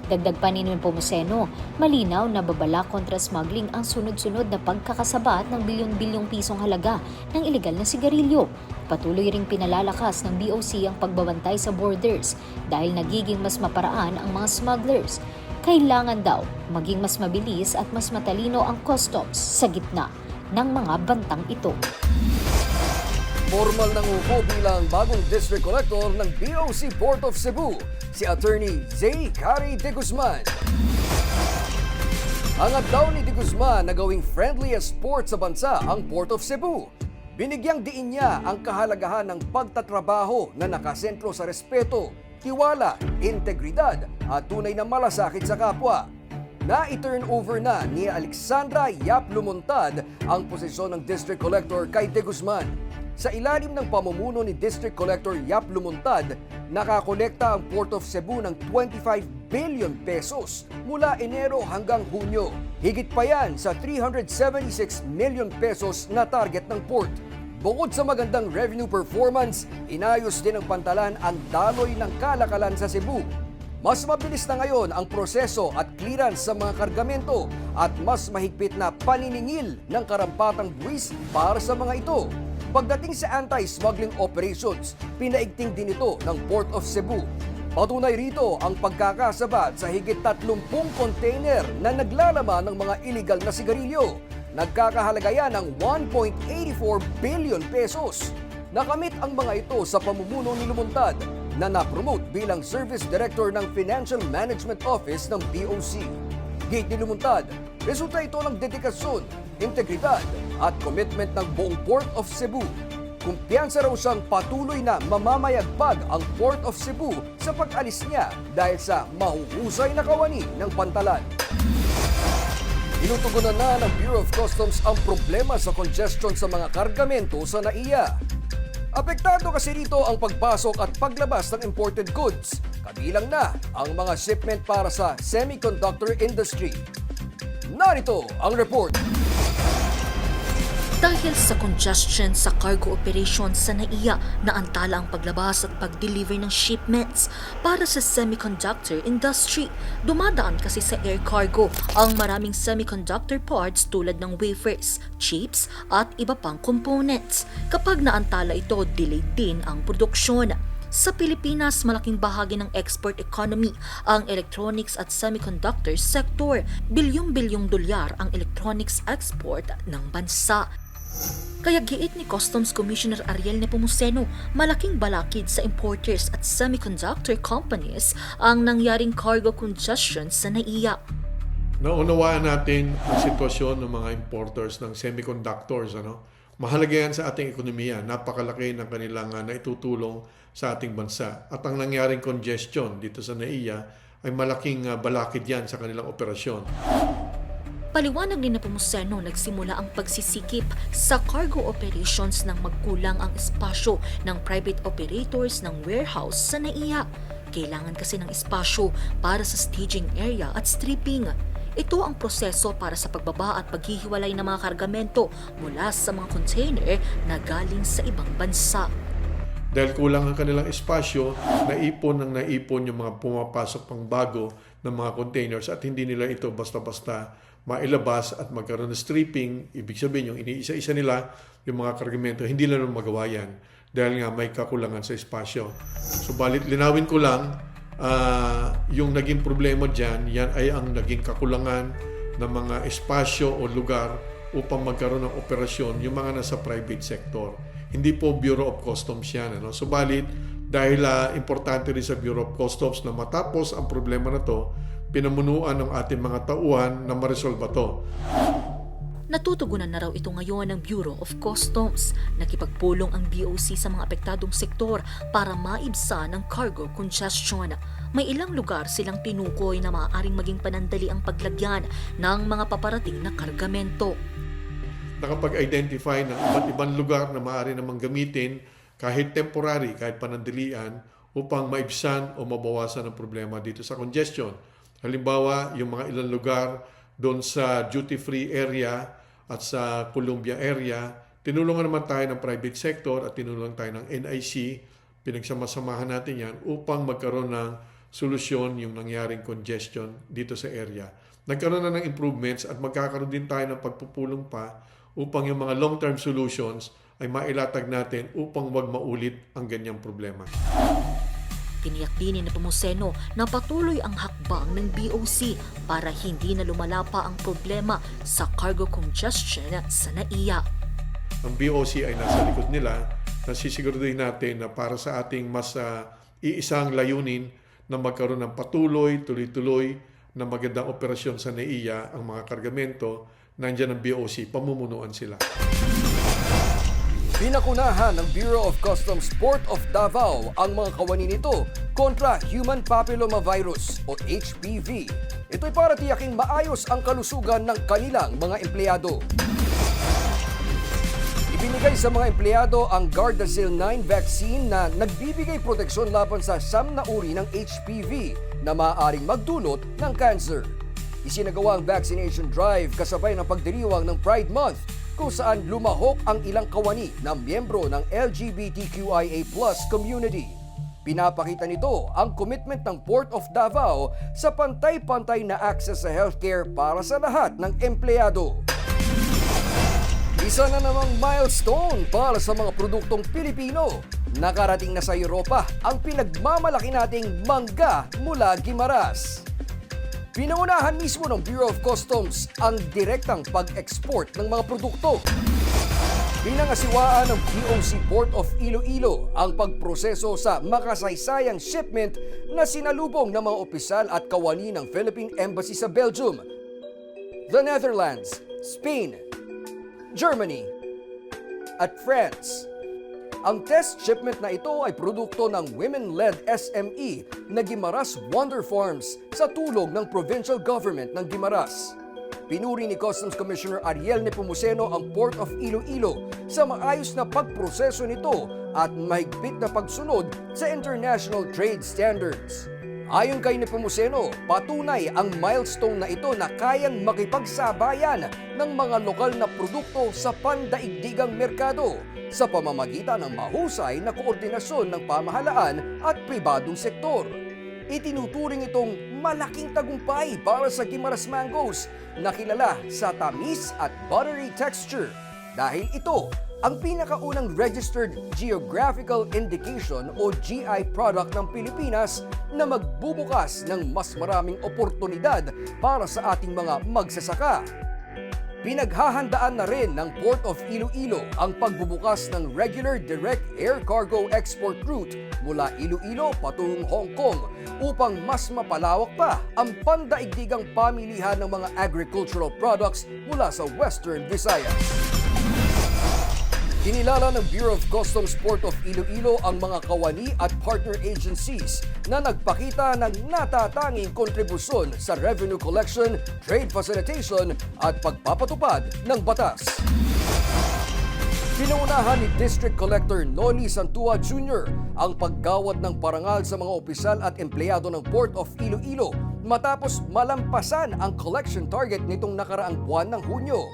Dagdag pa ni Nepomuceno, malinaw na babala kontra smuggling ang sunod-sunod na pagkakasabat ng bilyon-bilyong pisong halaga ng ilegal na sigarilyo. Patuloy ring pinalalakas ng BOC ang pagbabantay sa borders dahil nagiging mas maparaan ang mga smugglers. Kailangan daw maging mas mabilis at mas matalino ang customs sa gitna ng mga bantang ito. Formal ng upo bilang bagong District Collector ng BOC Port of Cebu, si Attorney Zay Cari de Guzman. Angat daw ni de Guzman na gawing friendliest port sa bansa ang Port of Cebu. Binigyang diin niya ang kahalagahan ng pagtatrabaho na nakasentro sa respeto, tiwala, integridad at tunay na malasakit sa kapwa. Na-turn over na ni Alexandra Yap Lumuntad ang posisyon ng District Collector kay de Guzman. Sa ilalim ng pamumuno ni District Collector Yap Lumuntad, nakakolekta ang Port of Cebu ng 25 billion pesos mula Enero hanggang Hunyo. Higit pa yan sa 376 million pesos na target ng port. Bukod sa magandang revenue performance, inayos din ng pantalan ang daloy ng kalakalan sa Cebu. Mas mabilis na ngayon ang proseso at clearance sa mga kargamento at mas mahigpit na paniningil ng karampatang buwis para sa mga ito. Pagdating sa anti-smuggling operations, pinaigting din ito ng Port of Cebu. Patunay rito ang pagkakasabat sa higit 30 container na naglalaman ng mga illegal na sigarilyo. Nagkakahalaga yan ng 1.84 billion pesos. Nakamit ang mga ito sa pamumuno ni Lumuntad na napromote bilang Service Director ng Financial Management Office ng BOC. Gate ni Lumuntad, resulta ito ng dedikasyon, integridad at commitment ng buong Port of Cebu. Kumpiyansa raw siyang patuloy na mamamayagpag ang Port of Cebu sa pag-alis niya dahil sa mahuhusay na kawani ng pantalan. Inutugunan na ng Bureau of Customs ang problema sa congestion sa mga kargamento sa NAIA. Apektado kasi rito ang pagpasok at paglabas ng imported goods, kabilang na ang mga shipment para sa semiconductor industry. Narito ang report. Dahil sa congestion sa cargo operations sa NAIA, naantala ang paglabas at pag-deliver ng shipments para sa semiconductor industry. Dumadaan kasi sa air cargo ang maraming semiconductor parts tulad ng wafers, chips at iba pang components. Kapag naantala ito, delayed din ang produksyon. Sa Pilipinas, malaking bahagi ng export economy ang electronics at semiconductor sector. Bilyong-bilyong dolyar ang electronics export ng bansa. Kaya giit ni Customs Commissioner Ariel Nepomuceno, malaking balakid sa importers at semiconductor companies ang nangyaring cargo congestion sa NAIA. Naunawaan natin ang sitwasyon ng mga importers ng semiconductors. Mahalaga yan sa ating ekonomiya. Napakalaki ng kanilang naitutulong sa ating bansa. At ang nangyaring congestion dito sa NAIA ay malaking balakid yan sa kanilang operasyon. Paliwanag ni Nepomuceno, nagsimula ang pagsisikip sa cargo operations nang magkulang ang espasyo ng private operators ng warehouse sa NAIA. Kailangan kasi ng espasyo para sa staging area at stripping. Ito ang proseso para sa pagbaba at paghihiwalay ng mga kargamento mula sa mga container na galing sa ibang bansa. Dahil kulang ang kanilang espasyo, naipon yung mga pumapasok pang bago ng mga containers at hindi nila ito basta-basta mailabas at magkaroon ng stripping. Ibig sabihin yung iniisa-isa nila yung mga kargamento, hindi nila magawa yan dahil nga may kakulangan sa espasyo. Subalit linawin ko lang, yung naging problema dyan, yan ay ang naging kakulangan ng mga espasyo o lugar upang magkaroon ng operasyon yung mga nasa private sector. Hindi po Bureau of Customs yan. Subalit, dahil importante rin sa Bureau of Customs na matapos ang problema na to, pinamunuan ng ating mga tauhan na maresolba to. Natutugunan na raw ito ngayon ng Bureau of Customs. Nakipagpulong ang BOC sa mga apektadong sektor para maibsan ang cargo congestion. May ilang lugar silang tinukoy na maaaring maging panandali ang paglagyan ng mga paparating na kargamento. Nakapag-identify ng iba't ibang lugar na maaari namang gamitin kahit temporary, kahit panandalian upang maibsan o mabawasan ang problema dito sa congestion. Halimbawa, yung mga ilang lugar doon sa duty-free area at sa Columbia area, tinulungan naman tayo ng private sector at tinulungan tayo ng NIC. Pinagsama-samahan natin yan upang magkaroon ng solusyon yung nangyaring congestion dito sa area. Nagkaroon na ng improvements at magkakaroon din tayo ng pagpupulong pa upang yung mga long-term solutions ay mailatag natin upang wag maulit ang ganyang problema. Tiniyak din ni Nepomuceno na patuloy ang hakbang ng BOC para hindi na lumala pa ang problema sa cargo congestion sa NAIA. Ang BOC ay nasa likod nila. Nasisiguraduhin natin na para sa ating mas iisang layunin na magkaroon ng patuloy, tuloy-tuloy na magandang operasyon sa NAIA, ang mga kargamento, nandiyan ang BOC, pamumunuan sila. Pinakunahan ng Bureau of Customs Port of Davao ang mga kawani nito kontra Human Papillomavirus o HPV. Ito'y para tiyaking maayos ang kalusugan ng kanilang mga empleyado. Ibinigay sa mga empleyado ang Gardasil 9 vaccine na nagbibigay proteksyon laban sa 9 na uri ng HPV na maaaring magdulot ng cancer. Isinagawa ang vaccination drive kasabay ng pagdiriwang ng Pride Month kung saan lumahok ang ilang kawani na miyembro ng LGBTQIA+ community. Pinapakita nito ang commitment ng Port of Davao sa pantay-pantay na access sa healthcare para sa lahat ng empleyado. Isa na namang milestone para sa mga produktong Pilipino. Nakarating na sa Europa ang pinagmamalaki nating mangga mula Guimaras. Pinaunahan mismo ng Bureau of Customs ang direktang pag-export ng mga produkto. Pinangasiwaan ng BOC Port of Iloilo ang pagproseso sa makasaysayang shipment na sinalubong ng mga opisyal at kawani ng Philippine Embassy sa Belgium, the Netherlands, Spain, Germany, at France. Ang test shipment na ito ay produkto ng women-led SME na Guimaras Wonder Farms sa tulong ng provincial government ng Guimaras. Pinuri ni Customs Commissioner Ariel Nepomuceno ang Port of Iloilo sa maayos na pagproseso nito at mahigpit na pagsunod sa international trade standards. Ayon kay Nepomuceno, patunay ang milestone na ito na kayang makipagsabayan ng mga lokal na produkto sa pandaigdigang merkado sa pamamagitan ng mahusay na koordinasyon ng pamahalaan at pribadong sektor. Itinuturing itong malaking tagumpay para sa Guimaras Mangoes na kilala sa tamis at buttery texture dahil ito ang pinakaunang registered geographical indication o GI product ng Pilipinas na magbubukas ng mas maraming oportunidad para sa ating mga magsasaka. Pinaghahandaan na rin ng Port of Iloilo ang pagbubukas ng regular direct air cargo export route mula Iloilo patungong Hong Kong upang mas mapalawak pa ang pandaigdigang pamilihan ng mga agricultural products mula sa Western Visayas. Kinilala ng Bureau of Customs Port of Iloilo ang mga kawani at partner agencies na nagpakita ng natatanging kontribusyon sa revenue collection, trade facilitation at pagpapatupad ng batas. Pinaunahan ni District Collector Noli Santua Jr. ang paggawad ng parangal sa mga opisyal at empleyado ng Port of Iloilo matapos malampasan ang collection target nitong nakaraang buwan ng Hunyo.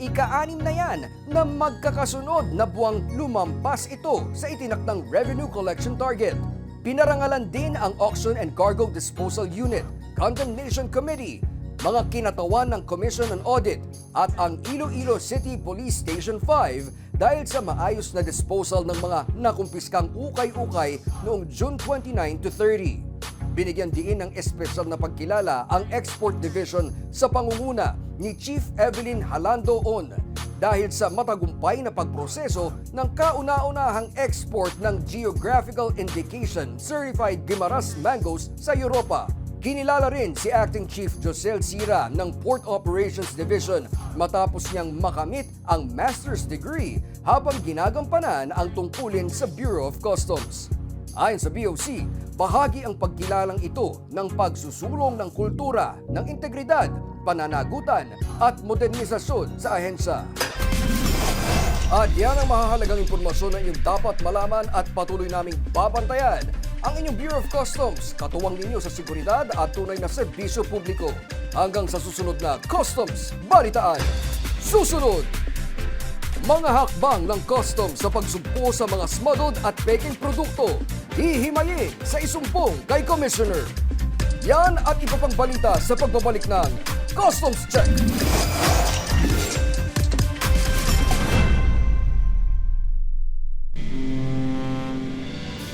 Ika-6 na yan na magkakasunod na buwang lumampas ito sa itinakdang revenue collection target. Pinarangalan din ang Auction and Cargo Disposal Unit, Condemnation Committee, mga kinatawan ng Commission on Audit at ang Iloilo City Police Station 5 dahil sa maayos na disposal ng mga nakumpiskang ukay-ukay noong June 29 to 30. Binigyan diin ng espesyal na pagkilala ang Export Division sa pangunguna ni Chief Evelyn Halandoon dahil sa matagumpay na pagproseso ng kauna-unahang export ng Geographical Indication Certified Guimaras Mangoes sa Europa. Kinilala rin si Acting Chief Josel Sira ng Port Operations Division matapos niyang makamit ang master's degree habang ginagampanan ang tungkulin sa Bureau of Customs. Ayon sa BOC, bahagi ang pagkilalang ito ng pagsusulong ng kultura, ng integridad, pananagutan at modernisasyon sa ahensya. At yan ang mahahalagang impormasyon na inyong dapat malaman at patuloy naming babantayan ang inyong Bureau of Customs, katuwang ninyo sa seguridad at tunay na serbisyo publiko. Hanggang sa susunod na Customs Balitaan. Susunod! Mga hakbang ng customs sa pagsumpo sa mga smuggled at peking produkto. Hihimayin sa isumpong kay Commissioner. Yan at iba pang balita sa pagbabalik ng Customs Check.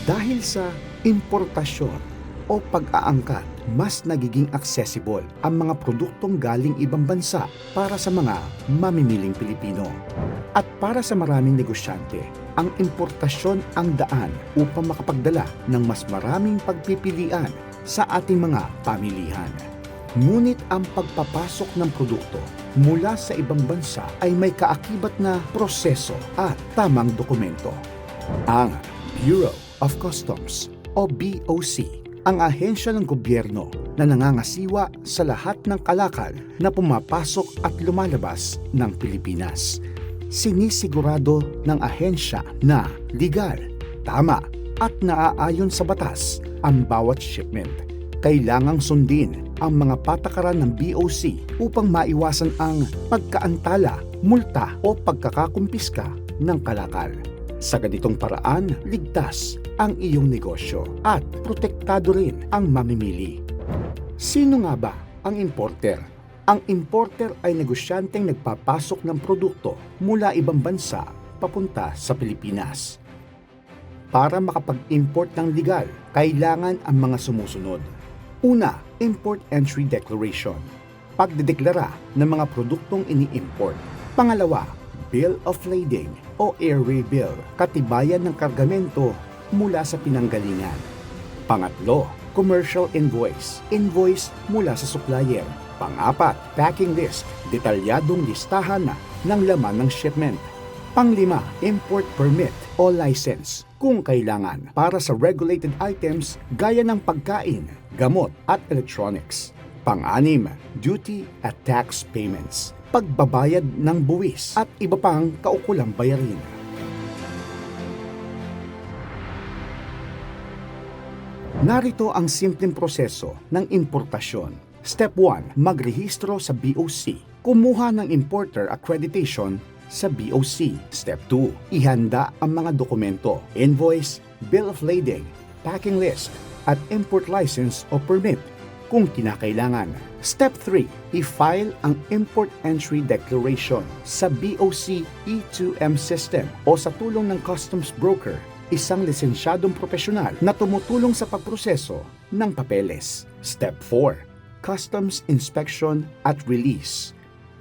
Dahil sa importasyon o pag-aangkat, mas nagiging accessible ang mga produktong galing ibang bansa para sa mga mamimiling Pilipino. At para sa maraming negosyante, ang importasyon ang daan upang makapagdala ng mas maraming pagpipilian sa ating mga pamilihan. Ngunit ang pagpapasok ng produkto mula sa ibang bansa ay may kaakibat na proseso at tamang dokumento. Ang Bureau of Customs o BOC ang ahensya ng gobyerno na nangangasiwa sa lahat ng kalakal na pumapasok at lumalabas ng Pilipinas. Sinisigurado ng ahensya na legal, tama at naaayon sa batas ang bawat shipment. Kailangang sundin ang mga patakaran ng BOC upang maiwasan ang pagkaantala, multa o pagkakakumpiska ng kalakal. Sa ganitong paraan, ligtas ang iyong negosyo at protektado rin ang mamimili. Sino nga ba ang importer? Ang importer ay negosyanteng nagpapasok ng produkto mula ibang bansa papunta sa Pilipinas. Para makapag-import ng legal, kailangan ang mga sumusunod. Una, Import Entry Declaration. Pagdedeklara ng mga produktong ini-import. Pangalawa, Bill of Lading o Airway Bill, katibayan ng kargamento mula sa pinanggalingan. Pangatlo, Commercial Invoice, invoice mula sa supplier. Pang-apat, Packing List, detalyadong listahan ng laman ng shipment. Panglima, Import Permit o License, kung kailangan, para sa regulated items gaya ng pagkain, gamot at electronics. Pang-anim, Duty at Tax Payments, pagbabayad ng buwis at iba pang kaukulang bayarin. Narito ang simpleng proseso ng importasyon. Step 1, magrehistro sa BOC. Kumuha ng importer accreditation sa BOC. Step 2, ihanda ang mga dokumento, invoice, bill of lading, packing list, at import license o permit kung kinakailangan. Step 3, i-file ang Import Entry Declaration sa BOC E2M system o sa tulong ng customs broker, isang lisensyadong profesional na tumutulong sa pagproseso ng papeles. Step 4, Customs Inspection at Release.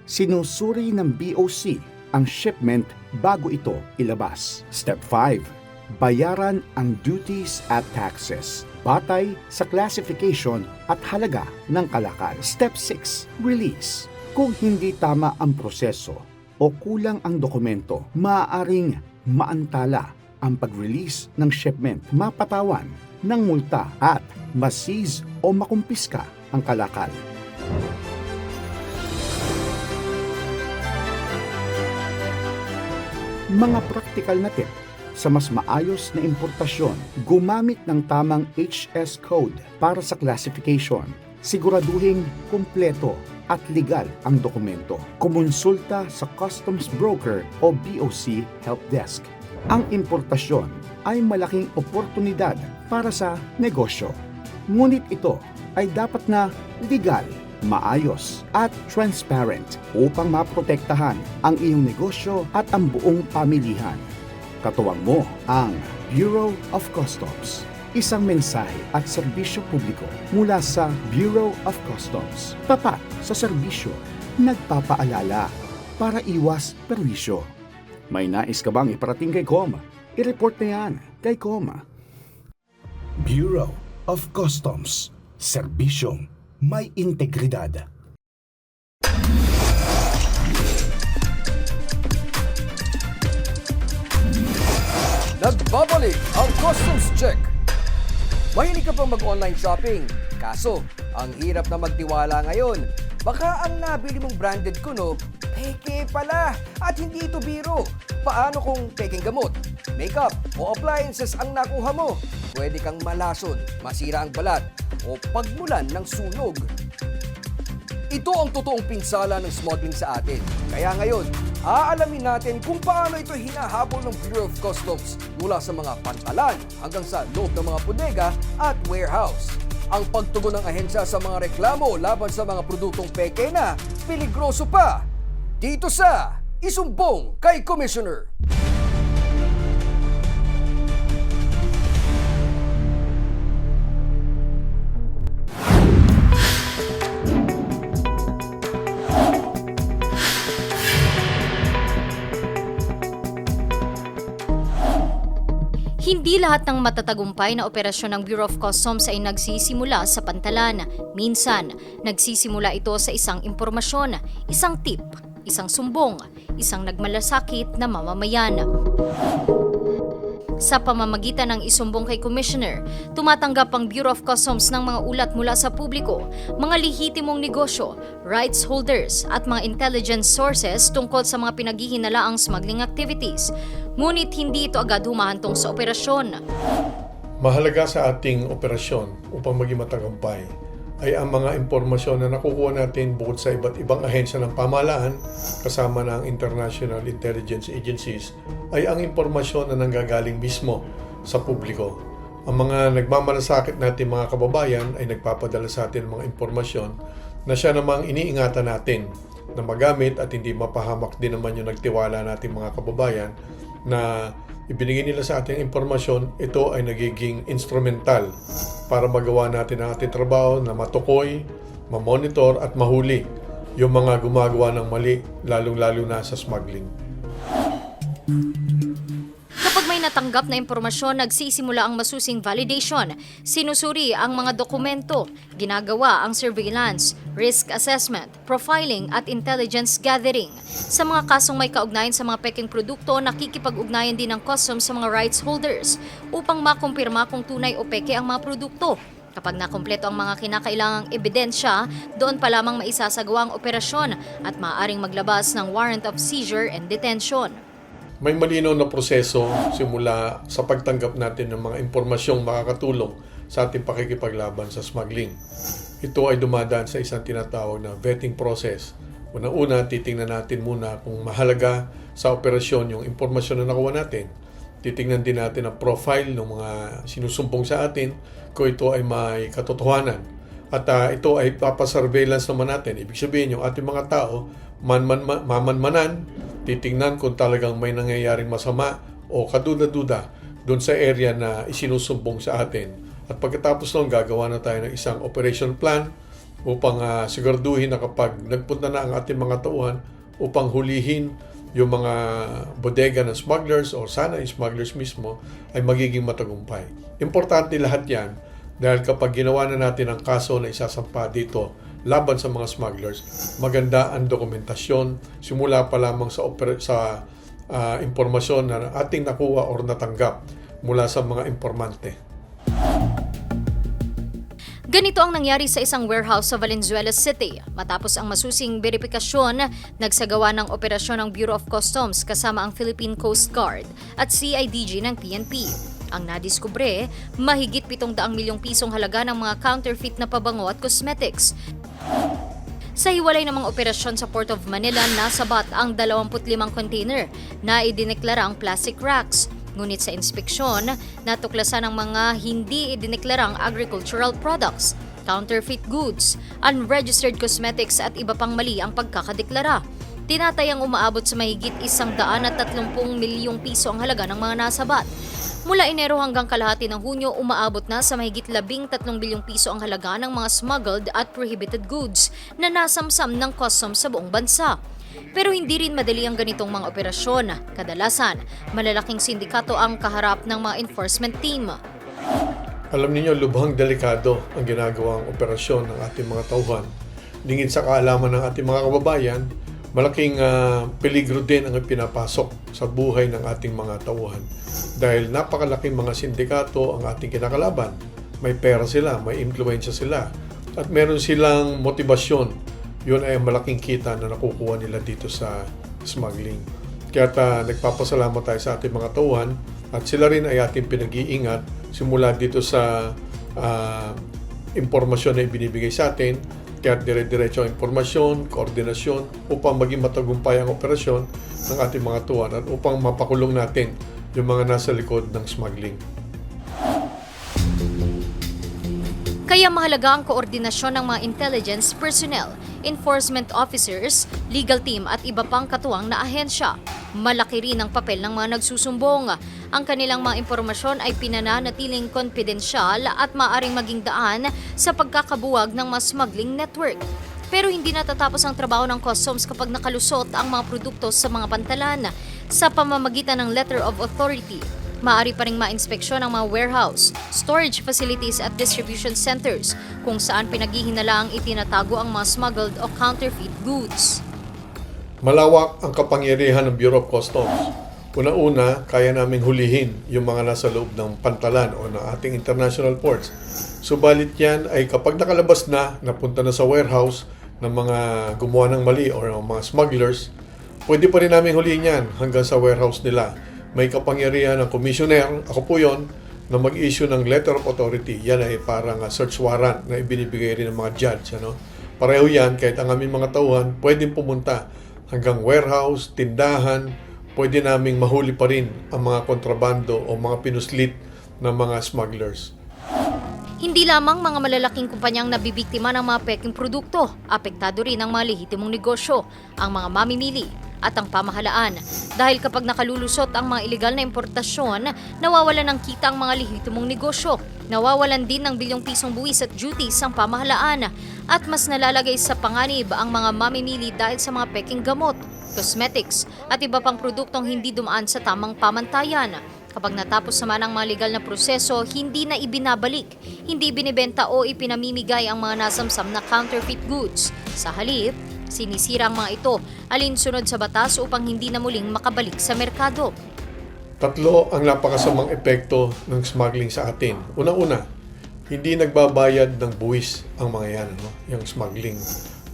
Sinusuri ng BOC ang shipment bago ito ilabas. Step 5. Bayaran ang duties at taxes batay sa classification at halaga ng kalakal. Step 6. Release. Kung hindi tama ang proseso o kulang ang dokumento, maaaring maantala ang pag-release ng shipment, mapatawan ng multa at ma-seize o makumpiska ang kalakal. Mga praktikal na tip sa mas maayos na importasyon, gumamit ng tamang HS code para sa classification. Siguraduhing kumpleto at legal ang dokumento. Kumonsulta sa Customs Broker o BOC Help Desk. Ang importasyon ay malaking oportunidad para sa negosyo. Ngunit ito ay dapat na legal, maayos at transparent upang maprotektahan ang iyong negosyo at ang buong pamilihan. Katuwang mo ang Bureau of Customs. Isang mensahe at serbisyo publiko mula sa Bureau of Customs. Tapat sa serbisyo, nagpapaalala para iwas perwisyo. May nais ka bang iparating kay COMA? I-report na yan kay COMA. Bureau of Customs. Serbisyong may integridad. Nagbabalik ang Customs Check. Mahilig ka pang mag-online shopping. Kaso, ang hirap na magtiwala ngayon. Baka ang nabili mong branded kuno, peke pala at hindi ito biro. Paano kung peking gamot, makeup o appliances ang nakuha mo? Pwede kang malason, masira ang balat o pagmulan ng sunog. Ito ang totoong pinsala ng smuggling sa atin. Kaya ngayon, aalamin natin kung paano ito hinahabol ng Bureau of Customs mula sa mga pantalan hanggang sa loob ng mga bodega at warehouse. Ang pagtugon ng ahensya sa mga reklamo laban sa mga produktong peke na peligroso pa. Dito sa Isumbong kay Commissioner. Hindi lahat ng matatagumpay na operasyon ng Bureau of Customs ay nagsisimula sa pantalan. Minsan, nagsisimula ito sa isang impormasyon, isang tip, isang sumbong, isang nagmalasakit na mamamayan. Sa pamamagitan ng isumbong kay Commissioner, tumatanggap ang Bureau of Customs ng mga ulat mula sa publiko, mga lehitimong negosyo, rights holders at mga intelligence sources tungkol sa mga pinaghihinalaang smuggling activities. Ngunit hindi ito agad humahantong sa operasyon. Mahalaga sa ating operasyon upang maging matagumpay ay ang mga impormasyon na nakukuha natin bukod sa iba't ibang ahensya ng pamahalaan kasama ng international intelligence agencies ay ang impormasyon na nanggagaling mismo sa publiko. Ang mga nagmamalasakit natin mga kababayan ay nagpapadala sa atin ng mga impormasyon na siya namang iniingatan natin na magamit at hindi mapahamak din naman yung nagtiwala natin mga kababayan na ibinigay nila sa ating impormasyon, ito ay nagiging instrumental para magawa natin ang ating trabaho na matukoy, mamonitor at mahuli yung mga gumagawa ng mali, lalong-lalo na sa smuggling. Kapag may natanggap na impormasyon, nagsisimula ang masusing validation. Sinusuri ang mga dokumento, ginagawa ang surveillance, risk assessment, profiling at intelligence gathering. Sa mga kasong may kaugnayan sa mga peking produkto, nakikipag-ugnayan din ng customs sa mga rights holders upang makumpirma kung tunay o peke ang mga produkto. Kapag nakumpleto ang mga kinakailangang ebidensya, doon pa lamang maisasagawa ang operasyon at maaaring maglabas ng warrant of seizure and detention. May malinaw na proseso simula sa pagtanggap natin ng mga impormasyong makakatulong sa ating pakikipaglaban sa smuggling. Ito ay dumadaan sa isang tinatawag na vetting process. Una-una, titingnan natin muna kung mahalaga sa operasyon yung impormasyon na nakuha natin. Titingnan din natin ang profile ng mga sinusumbong sa atin kung ito ay may katotohanan. At ito ay papasurveillance naman natin. Ibig sabihin yung ating mga tao, mamanmanan, titingnan kung talagang may nangyayaring masama o kaduda-duda doon sa area na isinusumbong sa atin. At pagkatapos nun, gagawa na tayo ng isang operation plan upang siguraduhin na kapag nagpunta na ang ating mga tauhan upang hulihin yung mga bodega ng smugglers o sana yung smugglers mismo ay magiging matagumpay. Importante lahat yan dahil kapag ginawa na natin ang kaso na isasampa dito laban sa mga smugglers, maganda ang dokumentasyon simula pa lamang sa impormasyon na ating nakuha or natanggap mula sa mga impormante. Ganito ang nangyari sa isang warehouse sa Valenzuela City. Matapos ang masusing beripikasyon, nagsagawa ng operasyon ng Bureau of Customs kasama ang Philippine Coast Guard at CIDG ng PNP. Ang nadiskubre, mahigit 700 milyong pisong halaga ng mga counterfeit na pabango at cosmetics. Sa hiwalay ng mga operasyon sa Port of Manila, nasabat ang 25 container na idineklarang plastic racks. Ngunit sa inspeksyon, natuklasan ang mga hindi idineklarang agricultural products, counterfeit goods, unregistered cosmetics at iba pang mali ang pagkakadeklara. Tinatayang umaabot sa mahigit 130 milyong piso ang halaga ng mga nasabat. Mula Enero hanggang kalahati ng Hunyo, umaabot na sa mahigit 13 bilyong piso ang halaga ng mga smuggled at prohibited goods na nasamsam ng customs sa buong bansa. Pero hindi rin madali ang ganitong mga operasyon. Kadalasan, malalaking sindikato ang kaharap ng mga enforcement team. Alam niyo, lubhang delikado ang ginagawang operasyon ng ating mga tauhan. Lingid sa kaalaman ng ating mga kababayan, malaking peligro din ang pinapasok sa buhay ng ating mga tauhan. Dahil napakalaking mga sindikato ang ating kinakalaban. May pera sila, may impluensya sila, at meron silang motibasyon. Yun ay ang malaking kita na nakukuha nila dito sa smuggling. Kaya nagpapasalamat tayo sa ating mga tauhan at sila rin ay ating pinag-iingat simula dito sa impormasyon na ibinibigay sa atin. Kaya dire-diretso ang impormasyon, koordinasyon upang maging matagumpay ang operasyon ng ating mga tauhan at upang mapakulong natin yung mga nasa likod ng smuggling. Kaya mahalaga ang koordinasyon ng mga intelligence personnel, enforcement officers, legal team at iba pang katuwang na ahensya. Malaki rin ang papel ng mga nagsusumbong. Ang kanilang mga impormasyon ay pinananatiling konfidensyal at maaaring maging daan sa pagkakabuwag ng mga smuggling network. Pero hindi natatapos ang trabaho ng customs kapag nakalusot ang mga produkto sa mga pantalan. Sa pamamagitan ng letter of authority, maaari pa ring ma-inspeksyon ang mga warehouse, storage facilities at distribution centers kung saan pinaghihinalaang itinatago ang mga smuggled o counterfeit goods. Malawak ang kapangyarihan ng Bureau of Customs. Una-una, kaya naming hulihin yung mga nasa loob ng pantalan o ng ating international ports. Subalit yan ay kapag nakalabas na, napunta na sa warehouse ng mga gumawa ng mali o ng mga smugglers, pwede pa rin namin hulihin yan hanggang sa warehouse nila. May kapangyarihan ng commissioner, ako po yon, na mag-issue ng letter of authority. Yan ay parang search warrant na ibinibigay rin ng mga judge. Pareho yan, kahit ang aming mga tauhan, pwedeng pumunta hanggang warehouse, tindahan, pwede naming mahuli pa rin ang mga kontrabando o mga pinuslit ng mga smugglers. Hindi lamang mga malalaking kumpanyang nabibiktima ng mga peking produkto, apektado rin ang mga lehitimong negosyo, ang mga mamimili at ang pamahalaan. Dahil kapag nakalulusot ang mga ilegal na importasyon, nawawalan ng kita ang mga lehitimong negosyo, nawawalan din ng bilyong pisong buwis at duties ang pamahalaan, at mas nalalagay sa panganib ang mga mamimili dahil sa mga peking gamot, cosmetics at iba pang produktong hindi dumaan sa tamang pamantayan. Kapag natapos naman ang mga legal na proseso, hindi na ibinabalik, hindi binibenta o ipinamimigay ang mga nasamsam na counterfeit goods. Sa halip, sinisira ang mga ito alinsunod sa batas upang hindi na muling makabalik sa merkado. Tatlo ang napakasamang epekto ng smuggling sa atin. Una-una, hindi nagbabayad ng buwis ang mga yan, yung smuggling.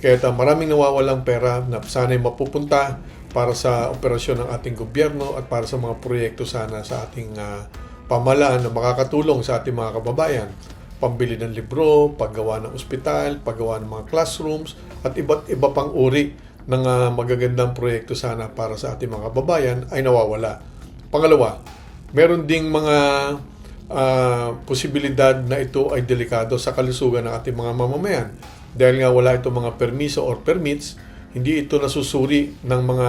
Kaya maraming nawawalang pera na sana'y mapupunta para sa operasyon ng ating gobyerno at para sa mga proyekto sana sa ating pamahalaan na makakatulong sa ating mga kababayan. Pambili ng libro, paggawa ng ospital, paggawa ng mga classrooms, at iba't iba pang uri ng magagandang proyekto sana para sa ating mga kababayan ay nawawala. Pangalawa, meron ding mga posibilidad na ito ay delikado sa kalusugan ng ating mga mamamayan. Dahil nga wala itong mga permiso or permits, hindi ito nasusuri ng mga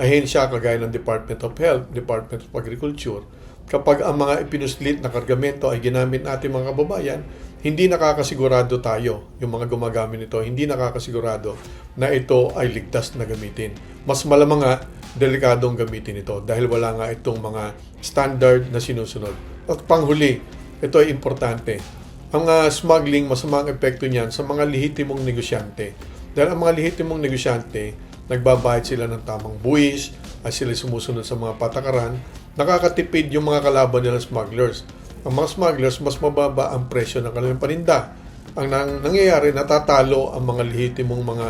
ahensya kagaya ng Department of Health, Department of Agriculture. Kapag ang mga ipinuslit na kargamento ay ginamit natin mga kababayan, hindi nakakasigurado tayo, yung mga gumagamit nito, hindi nakakasigurado na ito ay ligtas na gamitin. Mas malamang nga, delikadong gamitin ito dahil wala nga itong mga standard na sinusunod. At panghuli, ito ay importante. Ang smuggling, masamang epekto niyan sa mga lehitimong negosyante. Dahil ang mga lehitimong negosyante, nagbabayad sila ng tamang buwis, at sila sumusunod sa mga patakaran, nakakatipid yung mga kalaban nila smugglers. Ang mga smugglers, mas mababa ang presyo ng kanilang paninda. Ang nangyayari, natatalo ang mga lehitimong mga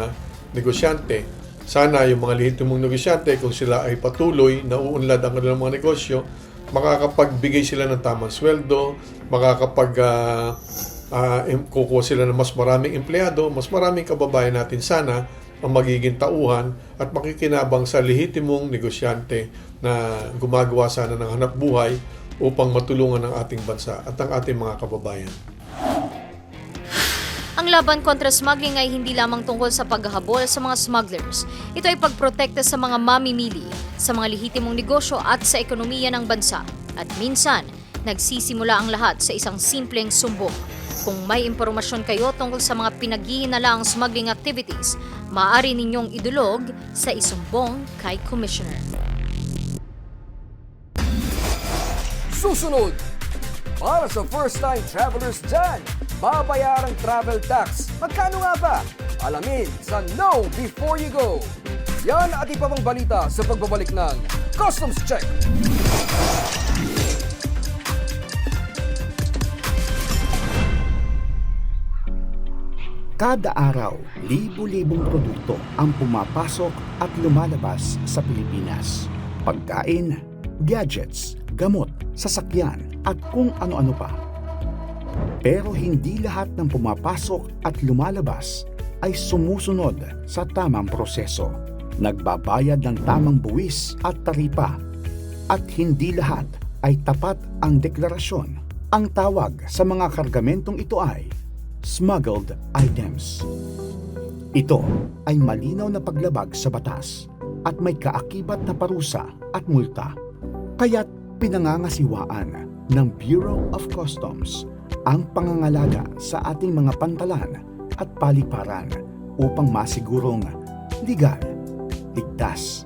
negosyante. Sana yung mga lehitimong negosyante, kung sila ay patuloy na uunlad ang kanilang mga negosyo, makakapagbigay sila ng tamang sweldo, kukuha sila ng mas maraming empleyado, mas maraming kababayan natin sana ang magiging tauhan at makikinabang sa lehitimong negosyante na gumagawa sana ng hanap buhay upang matulungan ang ating bansa at ang ating mga kababayan. Ang laban kontra smuggling ay hindi lamang tungkol sa paghahabol sa mga smugglers. Ito ay pagprotekta sa mga mamimili, sa mga lehitimong negosyo at sa ekonomiya ng bansa. At minsan, nagsisimula ang lahat sa isang simpleng sumbong. Kung may impormasyon kayo tungkol sa mga pinaghihinalaang smuggling activities, maaari ninyong idulog sa isumbong kay Commissioner. Susunod, para sa first-time travelers dyan, babayarang travel tax. Magkano nga ba? Alamin sa Know Before You Go. Yan at iba pang balita sa pagbabalik ng Customs Check. Kada araw, libo-libong produkto ang pumapasok at lumalabas sa Pilipinas. Pagkain, gadgets, gamot, sasakyan at kung ano-ano pa. Pero hindi lahat ng pumapasok at lumalabas ay sumusunod sa tamang proseso. Nagbabayad ng tamang buwis at taripa. At hindi lahat ay tapat ang deklarasyon. Ang tawag sa mga kargamentong ito ay smuggled items. Ito ay malinaw na paglabag sa batas at may kaakibat na parusa at multa. Kaya't pinangangasiwaan ng Bureau of Customs ang pangangalaga sa ating mga pantalan at paliparan upang masigurong legal, ligtas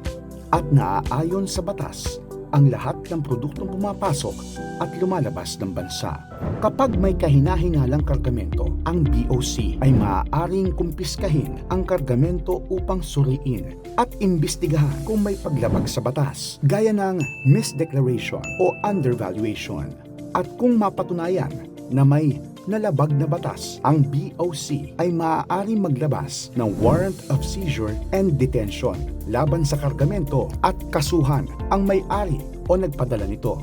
at naaayon sa batas ang lahat ng produktong pumapasok at lumalabas ng bansa. Kapag may kahinahingalang kargamento, ang BOC ay maaaring kumpiskahin ang kargamento upang suriin at imbestigahan kung may paglabag sa batas, gaya ng misdeclaration o undervaluation. At kung mapatunayan na may nalabag na batas, ang BOC ay maaaring maglabas ng warrant of seizure and detention laban sa kargamento at kasuhan ang may-ari o nagpadala nito.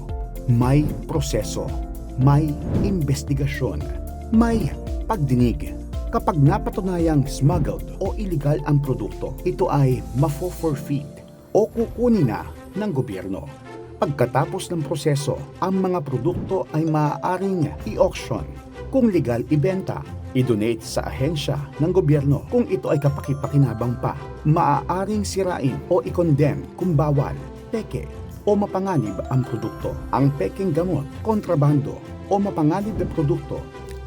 May proseso, may investigasyon, may pagdinig. Kapag napatunayang smuggled o illegal ang produkto, ito ay mafo-forfeit o kukunin na ng gobyerno. Pagkatapos ng proseso, ang mga produkto ay maaaring i-auction. Kung legal ibenta, i-donate sa ahensya ng gobyerno. Kung ito ay kapaki-pakinabang pa, maaaring sirain o i-condemn kung bawal, peke o mapanganib ang produkto. Ang pekeng gamot, kontrabando o mapanganib na produkto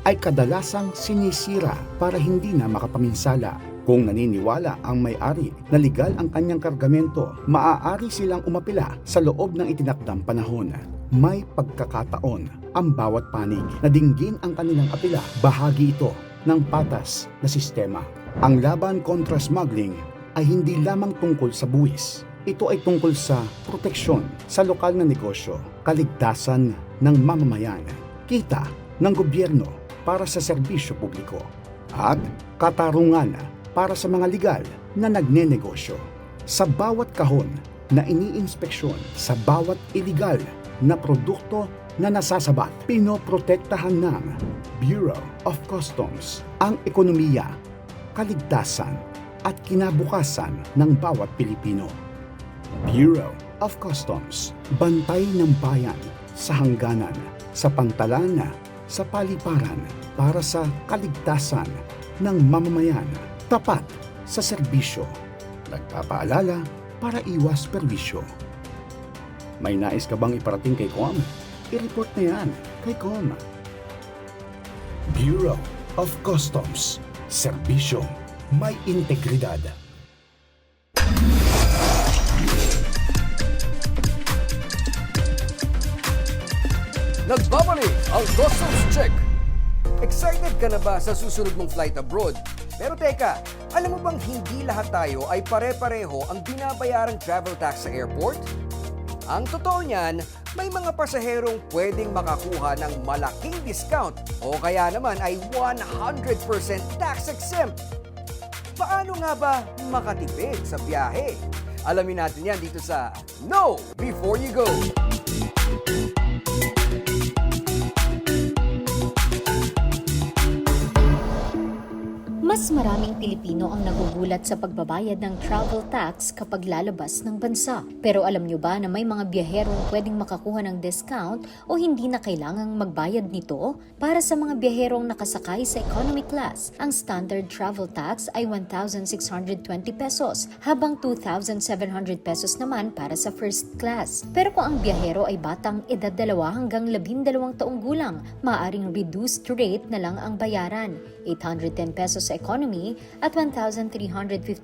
ay kadalasang sinisira para hindi na makapaminsala. Kung naniniwala ang may-ari na legal ang kanyang kargamento, maaari silang umapila sa loob ng itinakdang panahon. May pagkakataon ang bawat panig na dinggin ang kanilang apila. Bahagi ito ng patas na sistema. Ang laban kontra smuggling ay hindi lamang tungkol sa buwis. Ito ay tungkol sa proteksyon sa lokal na negosyo, kaligtasan ng mamamayan, kita ng gobyerno para sa serbisyo publiko, at katarungan para sa mga legal na nagnenegosyo. Sa bawat kahon na iniinspeksyon, sa bawat illegal na produkto na nasasabat, pinoprotektahan ng Bureau of Customs ang ekonomiya, kaligtasan at kinabukasan ng bawat Pilipino. Bureau of Customs, bantay ng bayan sa hangganan, sa pantalan, sa paliparan para sa kaligtasan ng mamamayan. Tapat sa serbisyo, nagpapaalala para iwas perbisyo. May nais ka bang iparating kay COM? I-report na yan kay COM. Bureau of Customs. Serbisyo may integridad. Nagbabalik ang Customs Check. Excited ka na ba sa susunod mong flight abroad? Pero teka, alam mo bang hindi lahat tayo ay pare-pareho ang binabayarang travel tax sa airport? Ang totoo niyan, may mga pasaherong pwedeng makakuha ng malaking discount o kaya naman ay 100% tax exempt. Paano nga ba makatipid sa biyahe? Alamin natin yan dito sa Know Before You Go. Mas maraming Pilipino ang nagugulat sa pagbabayad ng travel tax kapag lalabas ng bansa. Pero alam nyo ba na may mga biyaherong pwedeng makakuha ng discount o hindi na kailangang magbayad nito? Para sa mga biyaherong nakasakay sa economy class, ang standard travel tax ay 1,620 pesos, habang 2,700 pesos naman para sa first class. Pero kung ang biyahero ay batang edad 2 hanggang 12 taong gulang, maaaring reduced rate na lang ang bayaran, 810 pesos sa economy at 1,350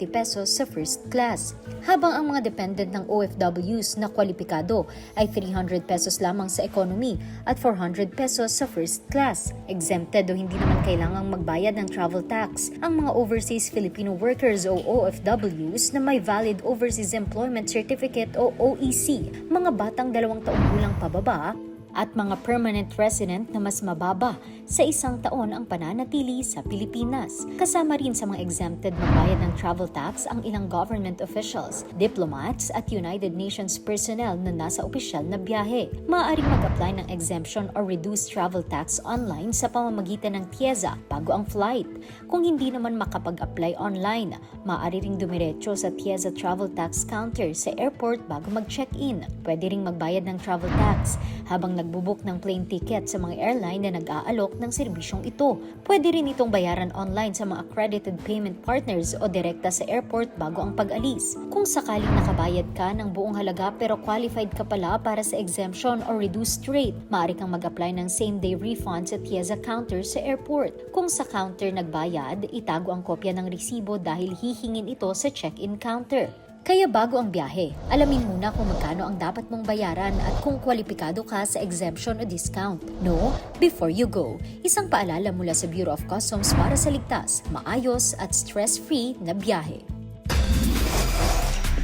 pesos sa first class. Habang ang mga dependent ng OFWs na kwalipikado ay 300 pesos lamang sa economy at 400 pesos sa first class. Exempted o hindi naman kailangang magbayad ng travel tax ang mga overseas Filipino workers o OFWs na may valid Overseas Employment Certificate o OEC, mga batang 2 taong gulang pababa, at mga permanent resident na mas mababa sa 1 taon ang pananatili sa Pilipinas. Kasama rin sa mga exempted magbayad ng travel tax ang ilang government officials, diplomats at United Nations personnel na nasa opisyal na biyahe. Maaaring mag-apply ng exemption or reduced travel tax online sa pamamagitan ng TIEZA bago ang flight. Kung hindi naman makapag-apply online, maaari ring dumiretso sa TIEZA travel tax counter sa airport bago mag-check-in. Pwede ring magbayad ng travel tax habang nagbubuk ng plane ticket sa mga airline na nag-aalok ng serbisyong ito. Pwede rin itong bayaran online sa mga accredited payment partners o direkta sa airport bago ang pag-alis. Kung sakaling nakabayad ka ng buong halaga pero qualified ka pala para sa exemption or reduced rate, maaari kang mag-apply ng same-day refund sa TIEZA counter sa airport. Kung sa counter nagbayad, itago ang kopya ng resibo dahil hihingin ito sa check-in counter. Kaya bago ang biyahe, alamin muna kung magkano ang dapat mong bayaran at kung kwalipikado ka sa exemption o discount. Know before you go. Isang paalala mula sa Bureau of Customs para sa ligtas, maayos at stress-free na biyahe.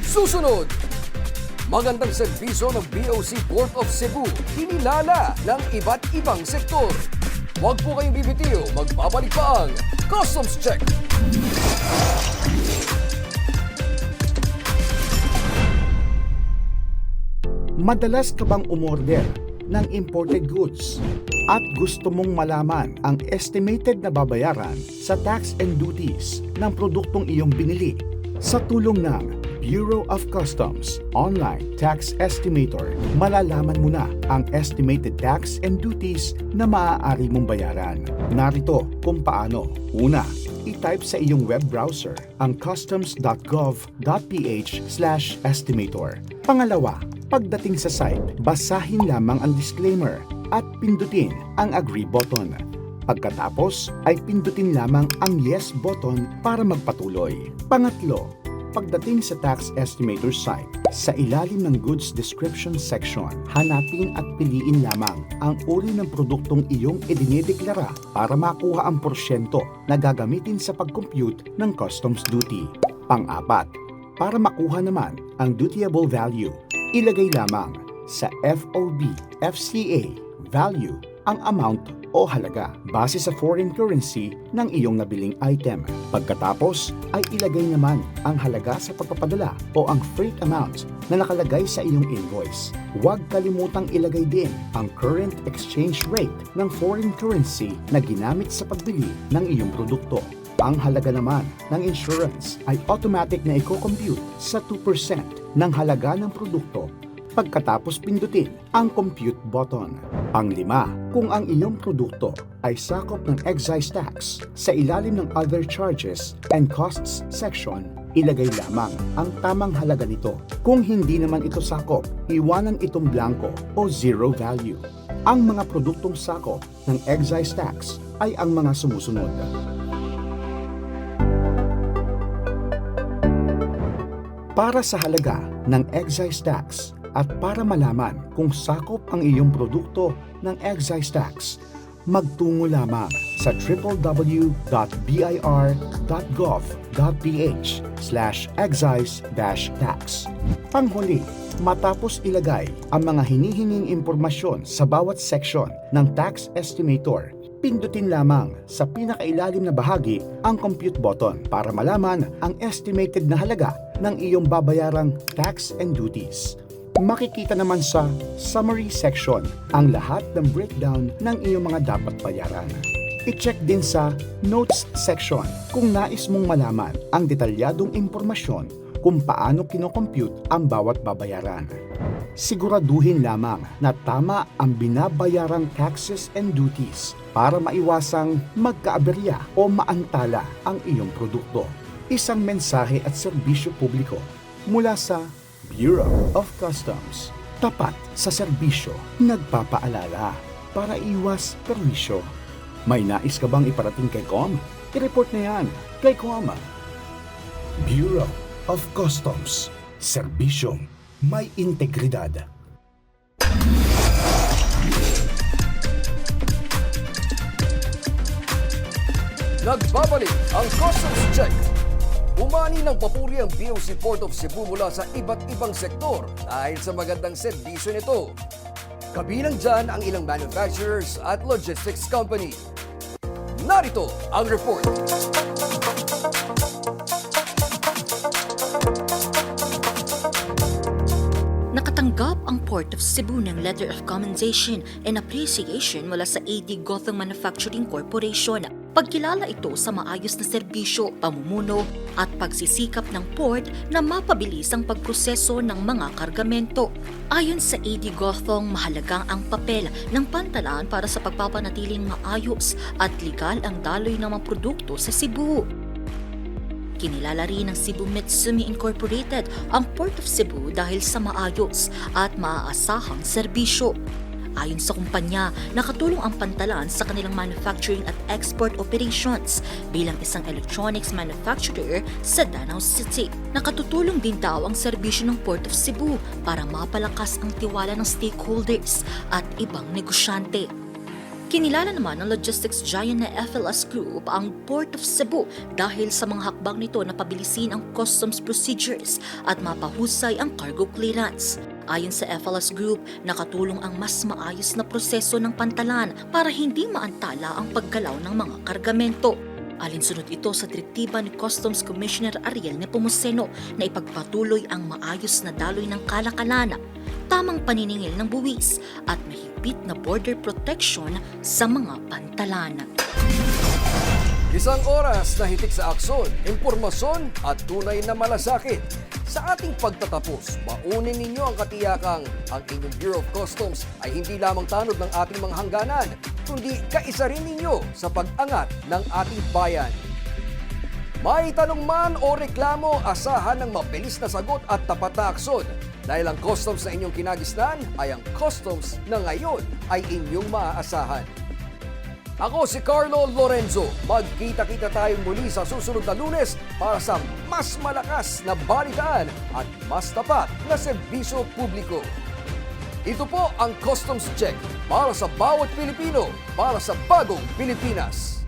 Susunod, magandang serbisyo ng BOC Port of Cebu, hinilala ng iba't ibang sektor. Huwag po kayong bibitiw, magbabalik pa ang Customs Check. Madalas ka bang umorder ng imported goods at gusto mong malaman ang estimated na babayaran sa tax and duties ng produktong iyong binili? Sa tulong ng Bureau of Customs Online Tax Estimator, malalaman mo na ang estimated tax and duties na maaari mong bayaran. Narito kung paano. Una, i-type sa iyong web browser ang customs.gov.ph/estimator. Pangalawa, pagdating sa site, basahin lamang ang disclaimer at pindutin ang agree button. Pagkatapos ay pindutin lamang ang yes button para magpatuloy. Pangatlo, pagdating sa tax estimator site, sa ilalim ng goods description section, hanapin at piliin lamang ang uri ng produktong iyong idinedeklara para makuha ang porsyento na gagamitin sa pag-compute ng customs duty. Pang-apat, para makuha naman ang dutiable value, ilagay lamang sa FOB FCA value ang amount o halaga base sa foreign currency ng iyong nabiling item. Pagkatapos ay ilagay naman ang halaga sa pagpapadala o ang freight amount na nakalagay sa iyong invoice. Huwag kalimutang ilagay din ang current exchange rate ng foreign currency na ginamit sa pagbili ng iyong produkto. Ang halaga naman ng insurance ay automatic na i-compute sa 2% ng halaga ng produkto pagkatapos pindutin ang compute button. Panglima, kung ang iyong produkto ay sakop ng excise tax, sa ilalim ng other charges and costs section, ilagay lamang ang tamang halaga nito. Kung hindi naman ito sakop, iwanan itong blanco o zero value. Ang mga produktong sakop ng excise tax ay ang mga sumusunod. Para sa halaga ng excise tax at para malaman kung sakop ang iyong produkto ng excise tax, magtungo lamang sa www.bir.gov.ph/excise-tax. Panghuli, matapos ilagay ang mga hinihinging impormasyon sa bawat section ng tax estimator, pindutin lamang sa pinakailalim na bahagi ang compute button para malaman ang estimated na halaga ng iyong babayarang tax and duties. Makikita naman sa summary section ang lahat ng breakdown ng iyong mga dapat bayaran. I-check din sa notes section kung nais mong malaman ang detalyadong impormasyon kung paano kinocompute ang bawat babayaran. Siguraduhin lamang na tama ang binabayarang taxes and duties para maiwasang magkaaberya o maantala ang iyong produkto. Isang mensahe at serbisyo publiko mula sa Bureau of Customs. Tapat sa serbisyo, nagpapaalala para iwas perwisyo. May nais ka bang iparating kay COM? I-report na yan kay COM. Bureau of Customs. Serbisyong may integridad. Nagbabalik ang Customs Check. Umani ng papuri ang BOC Port of Cebu mula sa iba't ibang sektor dahil sa magandang serbisyo nito. Kabilang dyan ang ilang manufacturers at logistics company. Narito ang report. Nakatanggap ang Port of Cebu ng Letter of Commendation and Appreciation mula sa AD Gotham Manufacturing Corporation. Pagkilala ito sa maayos na serbisyo, pamumuno at pagsisikap ng port na mapabilis ang pagproseso ng mga kargamento. Ayon sa AD Gotham, mahalaga ang papel ng pantalan para sa pagpapanatiling maayos at legal ang daloy ng mga produkto sa Cebu. Kinilala rin ng Cebu Mitsumi Incorporated ang Port of Cebu dahil sa maayos at maaasahang serbisyo. Ayon sa kumpanya, nakatulong ang pantalan sa kanilang manufacturing at export operations bilang isang electronics manufacturer sa Danau City. Nakatutulong din daw ang serbisyo ng Port of Cebu para mapalakas ang tiwala ng stakeholders at ibang negosyante. Kinilala naman ng logistics giant na FLS Group ang Port of Cebu dahil sa mga hakbang nito na pabilisin ang customs procedures at mapahusay ang cargo clearance. Ayon sa FLS Group, nakatulong ang mas maayos na proseso ng pantalan para hindi maantala ang paggalaw ng mga kargamento. Alinsunod ito sa direktiba ni Customs Commissioner Ariel Nepomuceno na ipagpatuloy ang maayos na daloy ng kalakalan, tamang paniningil ng buwis at mahigpit na border protection sa mga pantalan. Isang oras na hitik sa aksyon, impormasyon at tunay na malasakit. Sa ating pagtatapos, maunin ninyo ang katiyakang ang inyong Bureau of Customs ay hindi lamang tanod ng ating mga hangganan, kundi kaisa rin ninyo sa pag-angat ng ating bayan. May tanong man o reklamo, asahan ng mabilis na sagot at tapat na aksyon dahil ang customs na inyong kinagisnan ay ang customs na ngayon ay inyong maaasahan. Ako si Carlo Lorenzo. Magkita-kita tayong muli sa susunod na Lunes para sa mas malakas na balitaan at mas tapat na serbisyo publiko. Ito po ang Customs Check para sa bawat Pilipino, para sa bagong Pilipinas.